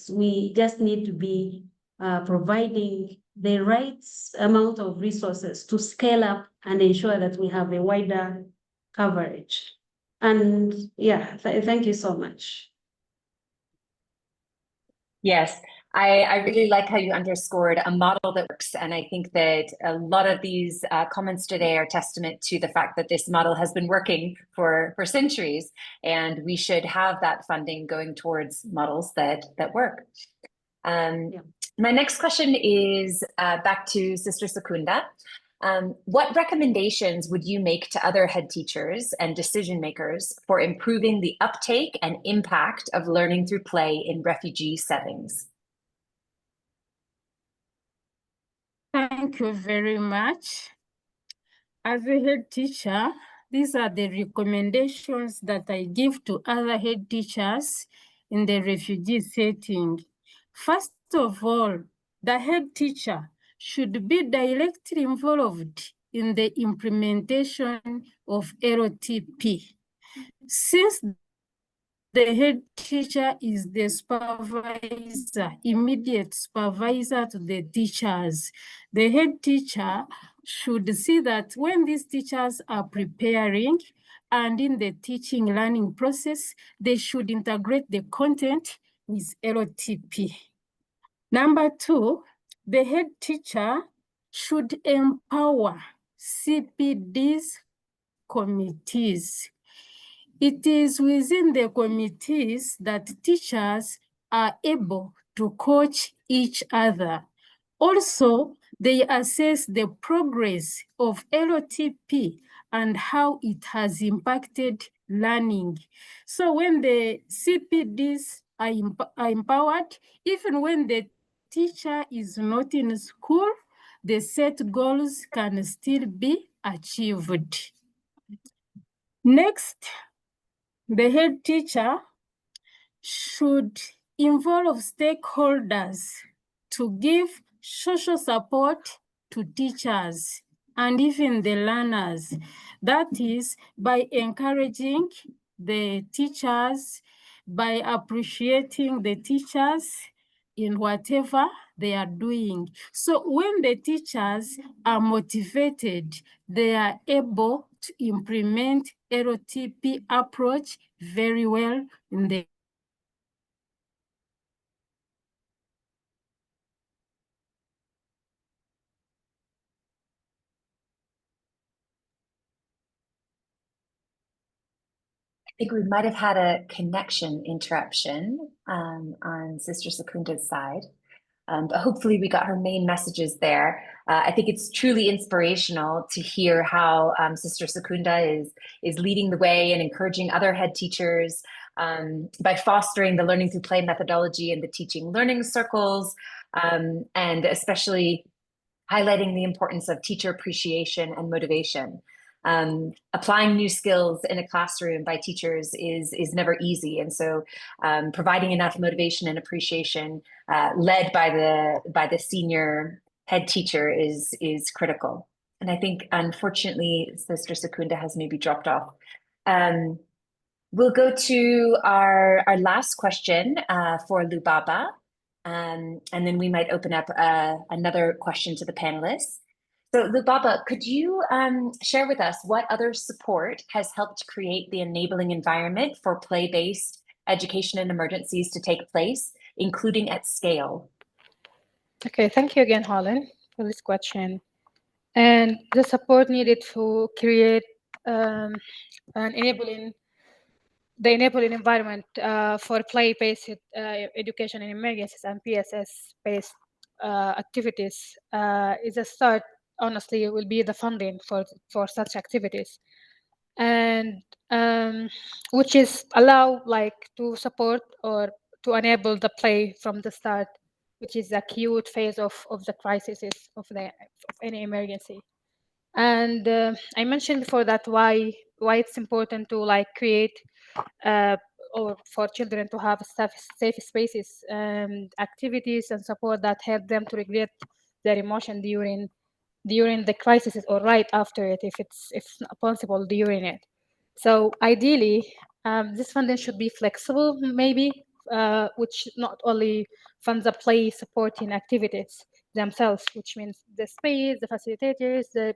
We just need to be providing the right amount of resources to scale up and ensure that we have a wider coverage. And yeah, thank you so much. Yes, I really like how you underscored a model that works. And I think that a lot of these comments today are testament to the fact that this model has been working for centuries, and we should have that funding going towards models that work. My next question is back to Sister Secunda. What recommendations would you make to other head teachers and decision makers for improving the uptake and impact of learning through play in refugee settings? Thank you very much. As a head teacher, these are the recommendations that I give to other head teachers in the refugee setting. First of all, the head teacher should be directly involved in the implementation of LTP. Since the head teacher is the supervisor, immediate supervisor to the teachers. The head teacher should see that when these teachers are preparing and in the teaching learning process, they should integrate the content with LTP. Number two, the head teacher should empower CPD's committees. It is within the committees that teachers are able to coach each other. Also, they assess the progress of LTP and how it has impacted learning. So when the CPDs are empowered, even when the teacher is not in school, the set goals can still be achieved. Next, the head teacher should involve stakeholders to give social support to teachers and even the learners. That is by encouraging the teachers, by appreciating the teachers in whatever they are doing. So when the teachers are motivated, they are able to implement LTP approach very well in the I think we might have had a connection interruption on Sister Secunda's side, but hopefully we got her main messages there. I think it's truly inspirational to hear how Sister Secunda is leading the way and encouraging other head teachers by fostering the learning through play methodology and the teaching learning circles, and especially highlighting the importance of teacher appreciation and motivation. Applying new skills in a classroom by teachers is never easy, and so providing enough motivation and appreciation led by the senior head teacher is critical. And I think, unfortunately, Sister Secunda has maybe dropped off. We'll go to our last question for Lubaba, and then we might open up another question to the panelists. So Lubaba, could you share with us what other support has helped create the enabling environment for play-based education in emergencies to take place, including at scale? Okay, thank you again, Holland, for this question. And the support needed to create an enabling environment for play-based education in emergencies and PSS-based activities is a start. Honestly, it will be the funding for such activities, and which is allow to support or to enable the play from the start, which is the acute phase of the crisis of any emergency. And I mentioned before that why it's important to create or for children to have safe spaces and activities and support that help them to regulate their emotion during the crisis or right after it, if it's not possible during it. So ideally, this funding should be flexible, maybe, which not only funds the play supporting activities themselves, which means the space, the facilitators, the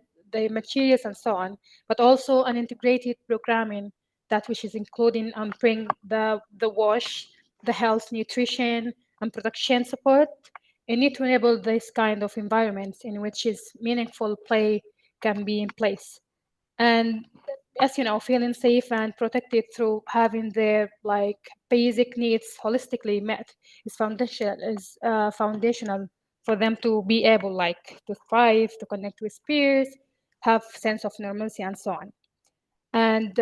materials, and so on, but also an integrated programming that which is including bring the wash, the health, nutrition, and production support. And need to enable this kind of environments in which is meaningful play can be in place. And as you know, feeling safe and protected through having their basic needs holistically met is foundational for them to be able like to thrive, to connect with peers, have sense of normalcy and so on. And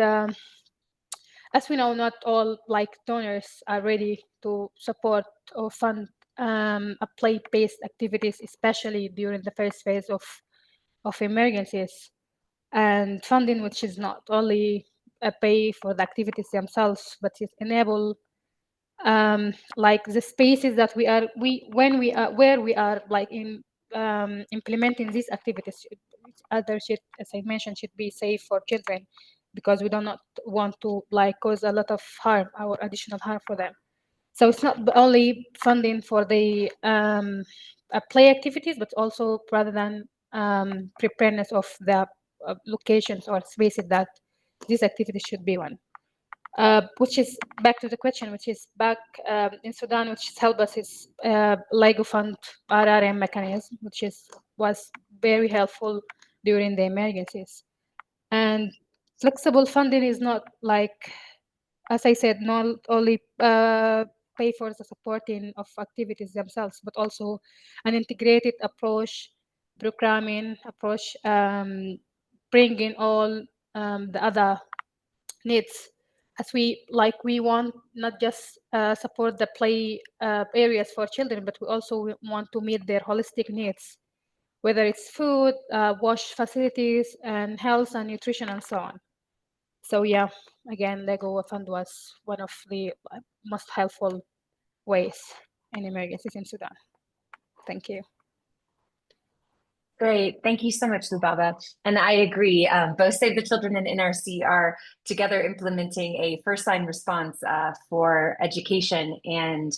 as we know, not all like donors are ready to support or fund a play-based activities, especially during the first phase of emergencies. And funding, which is not only pay for the activities themselves, but it enable like the spaces that where we are like in implementing these activities. Other should, as I mentioned, should be safe for children, because we do not want to like cause a lot of harm or additional harm for them. So it's not only funding for the play activities, but also rather than preparedness of the locations or spaces that these activities should be on. Which is back to the question, which is back in Sudan, which has helped us is LIGO fund RRM mechanism, which was very helpful during the emergencies. And flexible funding is not like, as I said, not only pay for the supporting of activities themselves, but also an integrated approach, programming approach, bringing all the other needs, as we want not just support the play areas for children, but we also want to meet their holistic needs, whether it's food, wash facilities, and health and nutrition, and so on. So yeah, again, LEGO Fund was one of the most helpful ways in emergencies in Sudan. Thank you. Great. Thank you so much, Lubaba. And I agree. Both Save the Children and NRC are together implementing a first-line response for education, and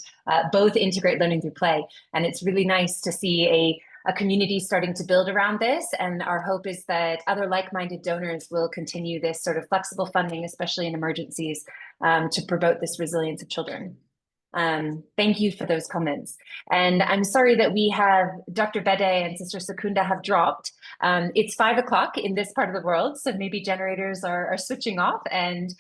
both integrate learning through play. And it's really nice to see a community starting to build around this. And our hope is that other like-minded donors will continue this sort of flexible funding, especially in emergencies, to promote this resilience of children. Thank you for those comments. And I'm sorry that we have Dr. Bede and Sister Secunda have dropped. It's 5 o'clock in this part of the world, so maybe generators are switching off. And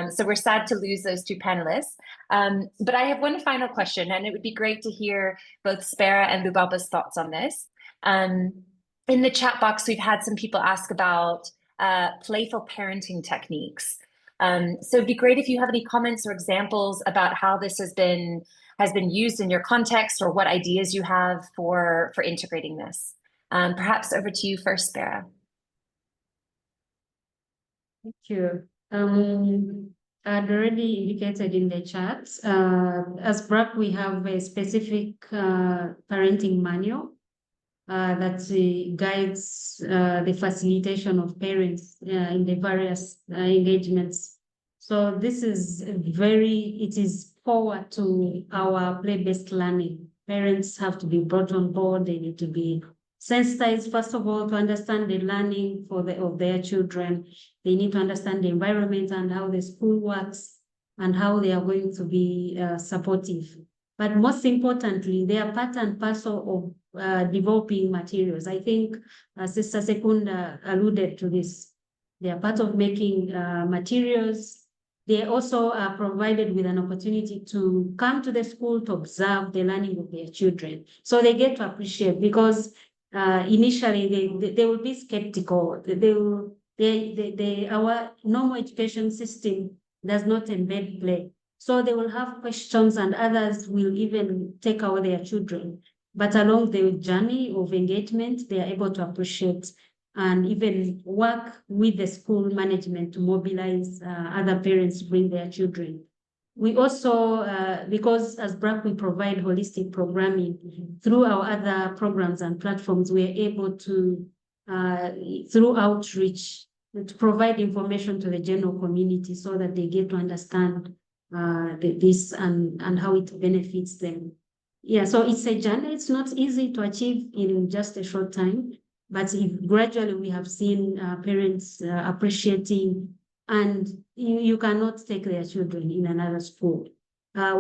so we're sad to lose those two panelists. But I have one final question, and it would be great to hear both Spera and Lubaba's thoughts on this. In the chat box, we've had some people ask about playful parenting techniques. So it'd be great if you have any comments or examples about how this has been used in your context, or what ideas you have for integrating this. Perhaps over to you first, Spera. Thank you. I'd already indicated in the chat, as BRAC, we have a specific parenting manual that guides the facilitation of parents in the various engagements. So this is it is forward to our play-based learning. Parents have to be brought on board. They need to be sensitized, first of all, to understand the learning of their children. They need to understand the environment and how the school works and how they are going to be supportive. But most importantly, they are part and parcel of developing materials. I think Sister Secunda alluded to this. They are part of making materials. They also are provided with an opportunity to come to the school to observe the learning of their children. So they get to appreciate, because initially they will be skeptical. Our normal education system does not embed play. So they will have questions, and others will even take away their children. But along the journey of engagement, they are able to appreciate and even work with the school management to mobilize other parents to bring their children. We also, because as BRAC, we provide holistic programming through our other programs and platforms, we are able to, through outreach, to provide information to the general community so that they get to understand this and how it benefits them. Yeah, so it's a journey. It's not easy to achieve in just a short time, but gradually we have seen parents appreciating, and you cannot take their children in another school.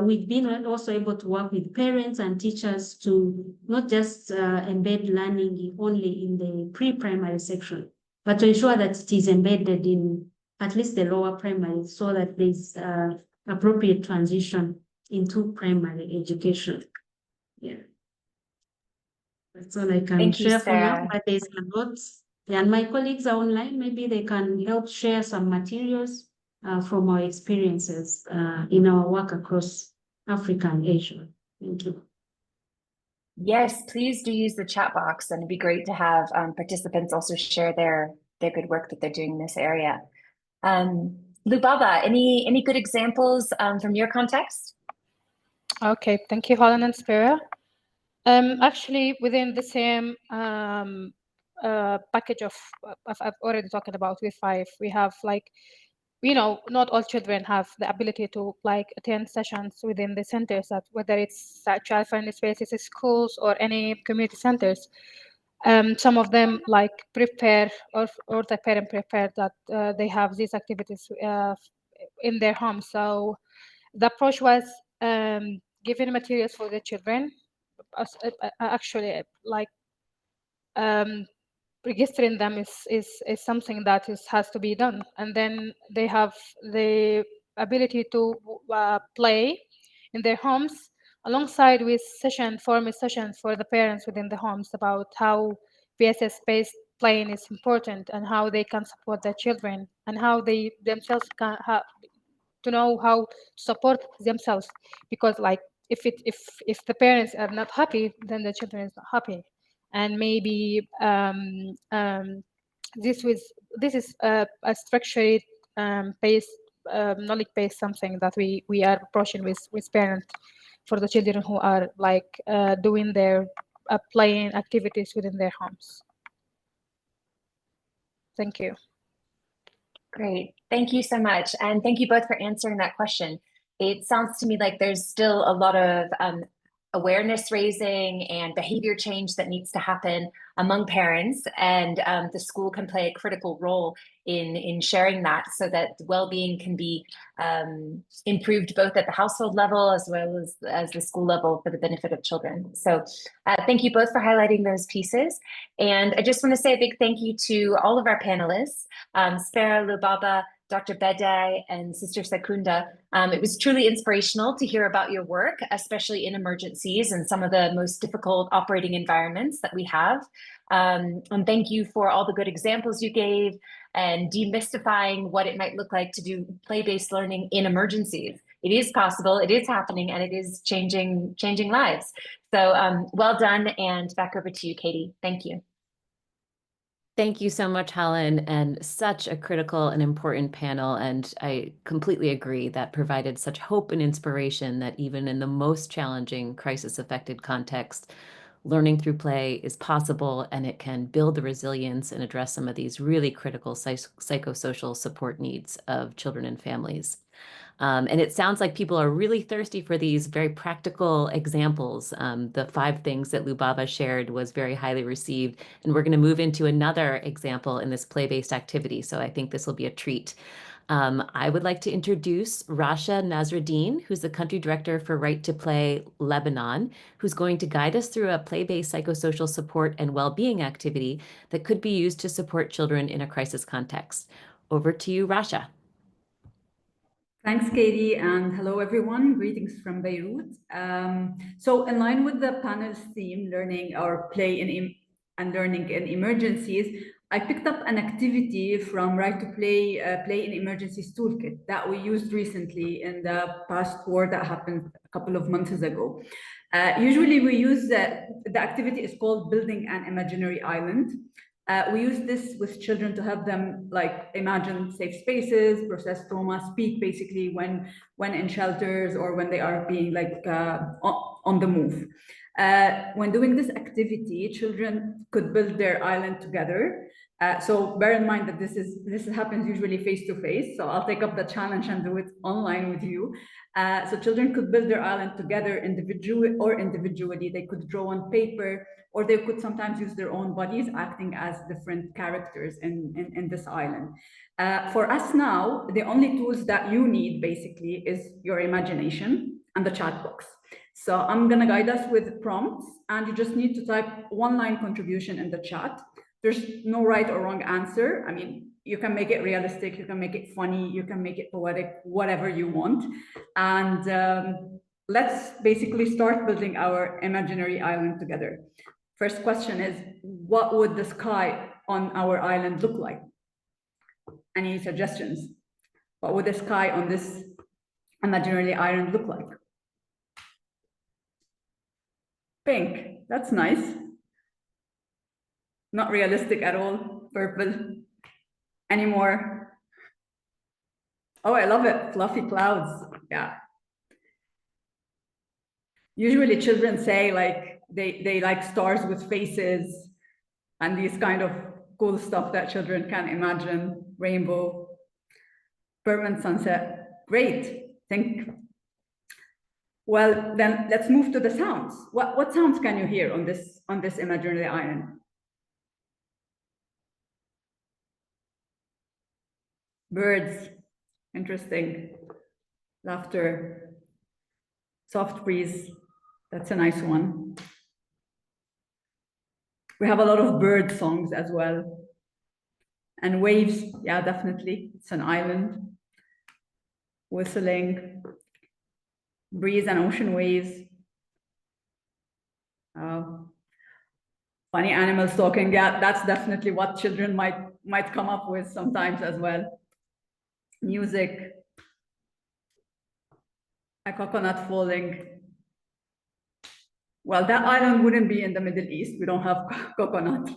We've been also able to work with parents and teachers to not just embed learning only in the pre-primary section, but to ensure that it is embedded in at least the lower primary, so that there's appropriate transition into primary education. Yeah. That's all I can Thank you, share for now, Sarah. but there's a lot. And my colleagues are online. Maybe they can help share some materials from our experiences in our work across Africa and Asia. Thank you. Yes, please do use the chat box, and it'd be great to have participants also share their good work that they're doing in this area. Lubaba, any good examples from your context? Okay, thank you, Holland and Spira. Actually, within the same package of I've already talked about with 5, we have like, not all children have the ability to like attend sessions within the centers, that whether it's child-friendly spaces, schools, or any community centers. Some of them like prepare or the parent prepare that they have these activities in their home. So the approach was giving materials for the children, actually like registering them is something that has to be done, and then they have the ability to play in their homes alongside with formal sessions for the parents within the homes about how VSS-based playing is important and how they can support their children and how they themselves can to know how to support themselves, because like if the parents are not happy, then the children is not happy. And maybe this is a structured based knowledge based something that we are approaching with parents for the children who are like doing their playing activities within their homes. Thank you. Great. Thank you so much. And thank you both for answering that question. It sounds to me like there's still a lot of awareness raising and behavior change that needs to happen among parents, and the school can play a critical role in sharing that so that well-being can be improved both at the household level as well as the school level for the benefit of children. So thank you both for highlighting those pieces. And I just want to say a big thank you to all of our panelists, Spera, Lubaba, Dr. Bedai, and Sister Secunda. It was truly inspirational to hear about your work, especially in emergencies and some of the most difficult operating environments that we have. And thank you for all the good examples you gave and demystifying what it might look like to do play-based learning in emergencies. It is possible, it is happening, and it is changing lives. So well done, and back over to you, Katie. Thank you. Thank you so much, Helen, and such a critical and important panel. And I completely agree that provided such hope and inspiration that even in the most challenging crisis-affected context, learning through play is possible, and it can build the resilience and address some of these really critical psychosocial support needs of children and families. And it sounds like people are really thirsty for these very practical examples. The 5 things that Lubaba shared was very highly received. And we're going to move into another example in this play-based activity. So I think this will be a treat. I would like to introduce Rasha Nasruddin, who's the country director for Right to Play Lebanon, who's going to guide us through a play-based psychosocial support and well-being activity that could be used to support children in a crisis context. Over to you, Rasha. Thanks, Katie, and hello, everyone. Greetings from Beirut. So in line with the panel's theme, learning or play and learning in emergencies, I picked up an activity from Right to Play in Emergencies Toolkit that we used recently in the past war that happened a couple of months ago. Usually we use the activity is called Building an Imaginary Island. We use this with children to help them like imagine safe spaces, process trauma, speak basically when in shelters or when they are being like on the move. When doing this activity, children could build their island together. So bear in mind that this happens usually face to face. So I'll take up the challenge and do it online with you. So children could build their island together individually. They could draw on paper, or they could sometimes use their own bodies acting as different characters in this island. For us now, the only tools that you need basically is your imagination and the chat box. So I'm gonna guide us with prompts, and you just need to type 1-line contribution in the chat. There's no right or wrong answer. I mean, you can make it realistic, you can make it funny, you can make it poetic, whatever you want. And let's basically start building our imaginary island together. First question is, what would the sky on our island look like? Any suggestions? What would the sky on this imaginary island look like? Pink, that's nice. Not realistic at all. Purple. Any more? Oh, I love it. Fluffy clouds. Yeah. Usually children say like they like stars with faces and these kind of cool stuff that children can imagine. Rainbow, permanent sunset. Great. Well, then let's move to the sounds. What sounds can you hear on this imaginary island? Birds, interesting. Laughter, soft breeze, that's a nice one. We have a lot of bird songs as well. And waves, yeah, definitely, it's an island. Whistling, breeze and ocean waves. Funny animals talking, yeah, that's definitely what children might come up with sometimes as well. Music, a coconut falling. Well, that island wouldn't be in the Middle East. We don't have coconut.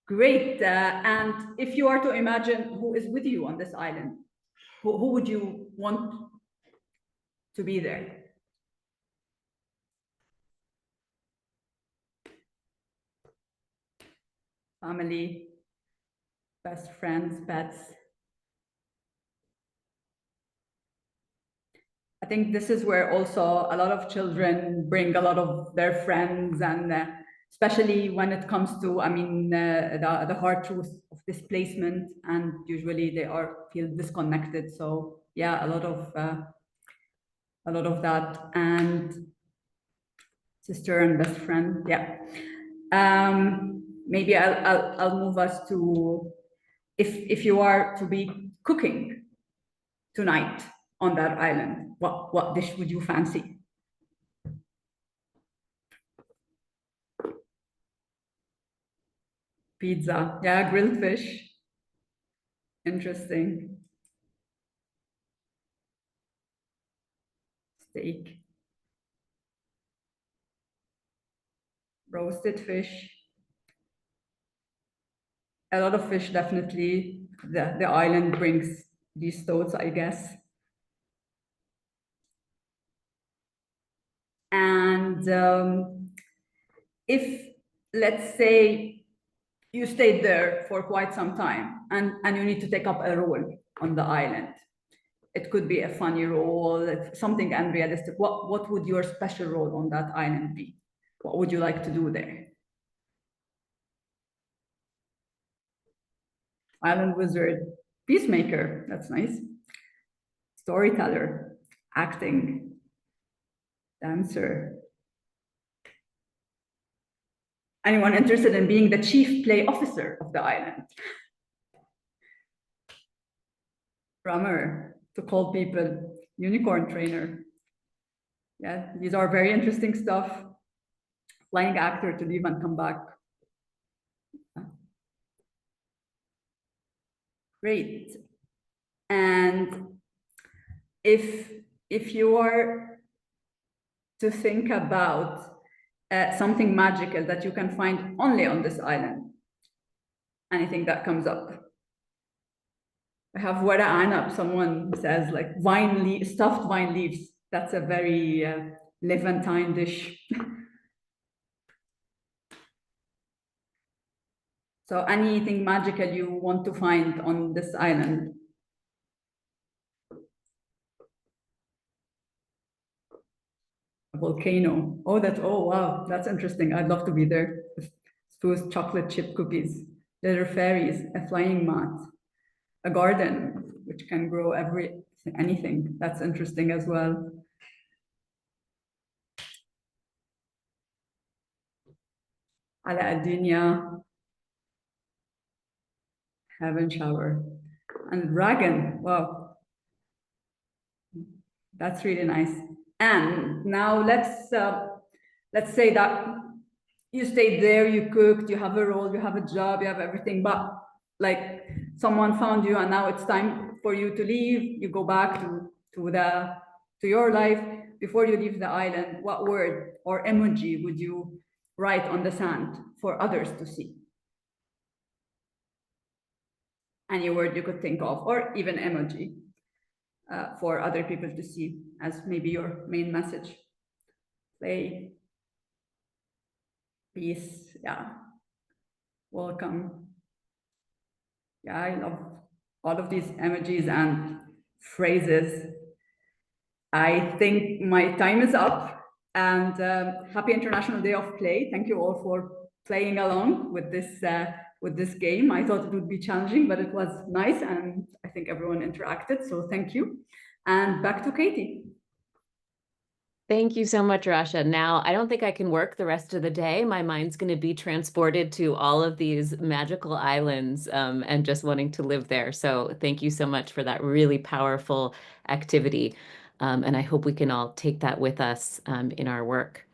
Great. And if you are to imagine who is with you on this island, who would you want to be there? Family, best friends, pets. I think this is where also a lot of children bring a lot of their friends, and especially when it comes to, I mean, the hard truth of displacement, and usually they feel disconnected. So yeah, a lot of that, and sister and best friend. Yeah. Maybe I'll move us to, if you are to be cooking tonight on that island, what dish would you fancy? Pizza, yeah, grilled fish. Interesting. Steak. Roasted fish. A lot of fish, definitely. The island brings these thoughts, I guess. And if, let's say, you stayed there for quite some time and you need to take up a role on the island, it could be a funny role, something unrealistic. What would your special role on that island be? What would you like to do there? Island wizard, peacemaker, that's nice. Storyteller, acting, dancer. Anyone interested in being the chief play officer of the island? Drummer, to call people, unicorn trainer. Yeah, these are very interesting stuff. Flying actor to leave and come back. Great. And if you are to think about something magical that you can find only on this island, anything that comes up? I have wara anab, someone says, like stuffed vine leaves. That's a very Levantine dish. So anything magical you want to find on this island? A volcano. Oh, wow, that's interesting. I'd love to be there. Those chocolate chip cookies, little fairies, a flying mat, a garden which can grow anything. That's interesting as well. Ala ad-dunya, heaven shower, and dragon. Wow, that's really nice. And now let's let's say that you stayed there, you cooked, you have a role, you have a job, you have everything, but like someone found you and now it's time for you to leave, you go back to your life. Before you leave the island, what word or emoji would you write on the sand for others to see? Any word you could think of, or even emoji for other people to see as maybe your main message. Play, peace, yeah, welcome. Yeah, I love all of these emojis and phrases. I think my time is up, and happy International Day of Play. Thank you all for playing along with this game. I thought it would be challenging, but it was nice, and I think everyone interacted, so thank you. And back to Katie. Thank you so much, Rasha. Now, I don't think I can work the rest of the day. My mind's going to be transported to all of these magical islands and just wanting to live there. So thank you so much for that really powerful activity. And I hope we can all take that with us in our work.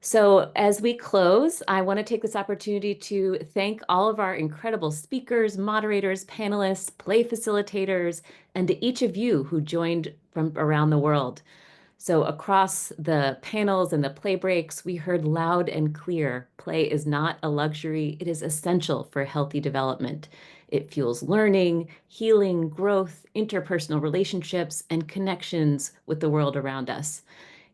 So as we close, I want to take this opportunity to thank all of our incredible speakers, moderators, panelists, play facilitators, and to each of you who joined from around the world. So across the panels and the play breaks, we heard loud and clear, play is not a luxury, it is essential for healthy development. It fuels learning, healing, growth, interpersonal relationships, and connections with the world around us.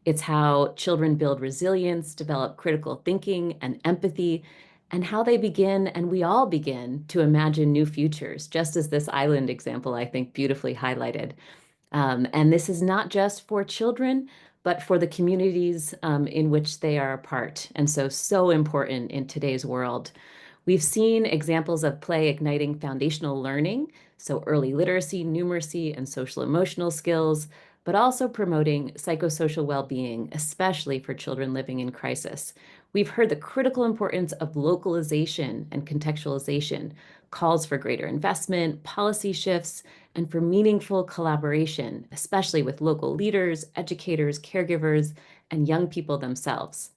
It's how children build resilience, develop critical thinking and empathy, and how they begin, and we all begin, to imagine new futures, just as this island example, I think, beautifully highlighted. And this is not just for children, but for the communities in which they are a part. And so important in today's world. We've seen examples of play igniting foundational learning, so early literacy, numeracy, and social emotional skills, but also promoting psychosocial well-being, especially for children living in crisis. We've heard the critical importance of localization and contextualization, calls for greater investment, policy shifts, and for meaningful collaboration, especially with local leaders, educators, caregivers, and young people themselves.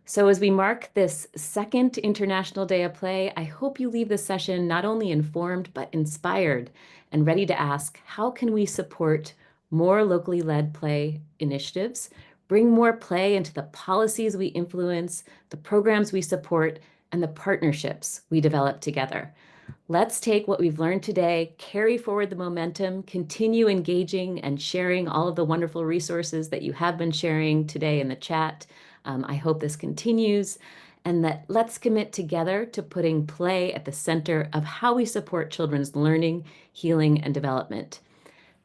So as we mark this second International Day of Play, I hope you leave this session not only informed, but inspired and ready to ask, how can we support more locally led play initiatives, bring more play into the policies we influence, the programs we support, and the partnerships we develop together? Let's take what we've learned today, carry forward the momentum, continue engaging and sharing all of the wonderful resources that you have been sharing today in the chat. I hope this continues, and that let's commit together to putting play at the center of how we support children's learning, healing, and development.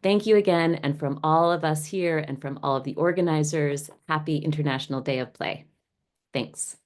Thank you again, and from all of us here and from all of the organizers, happy International Day of Play. Thanks.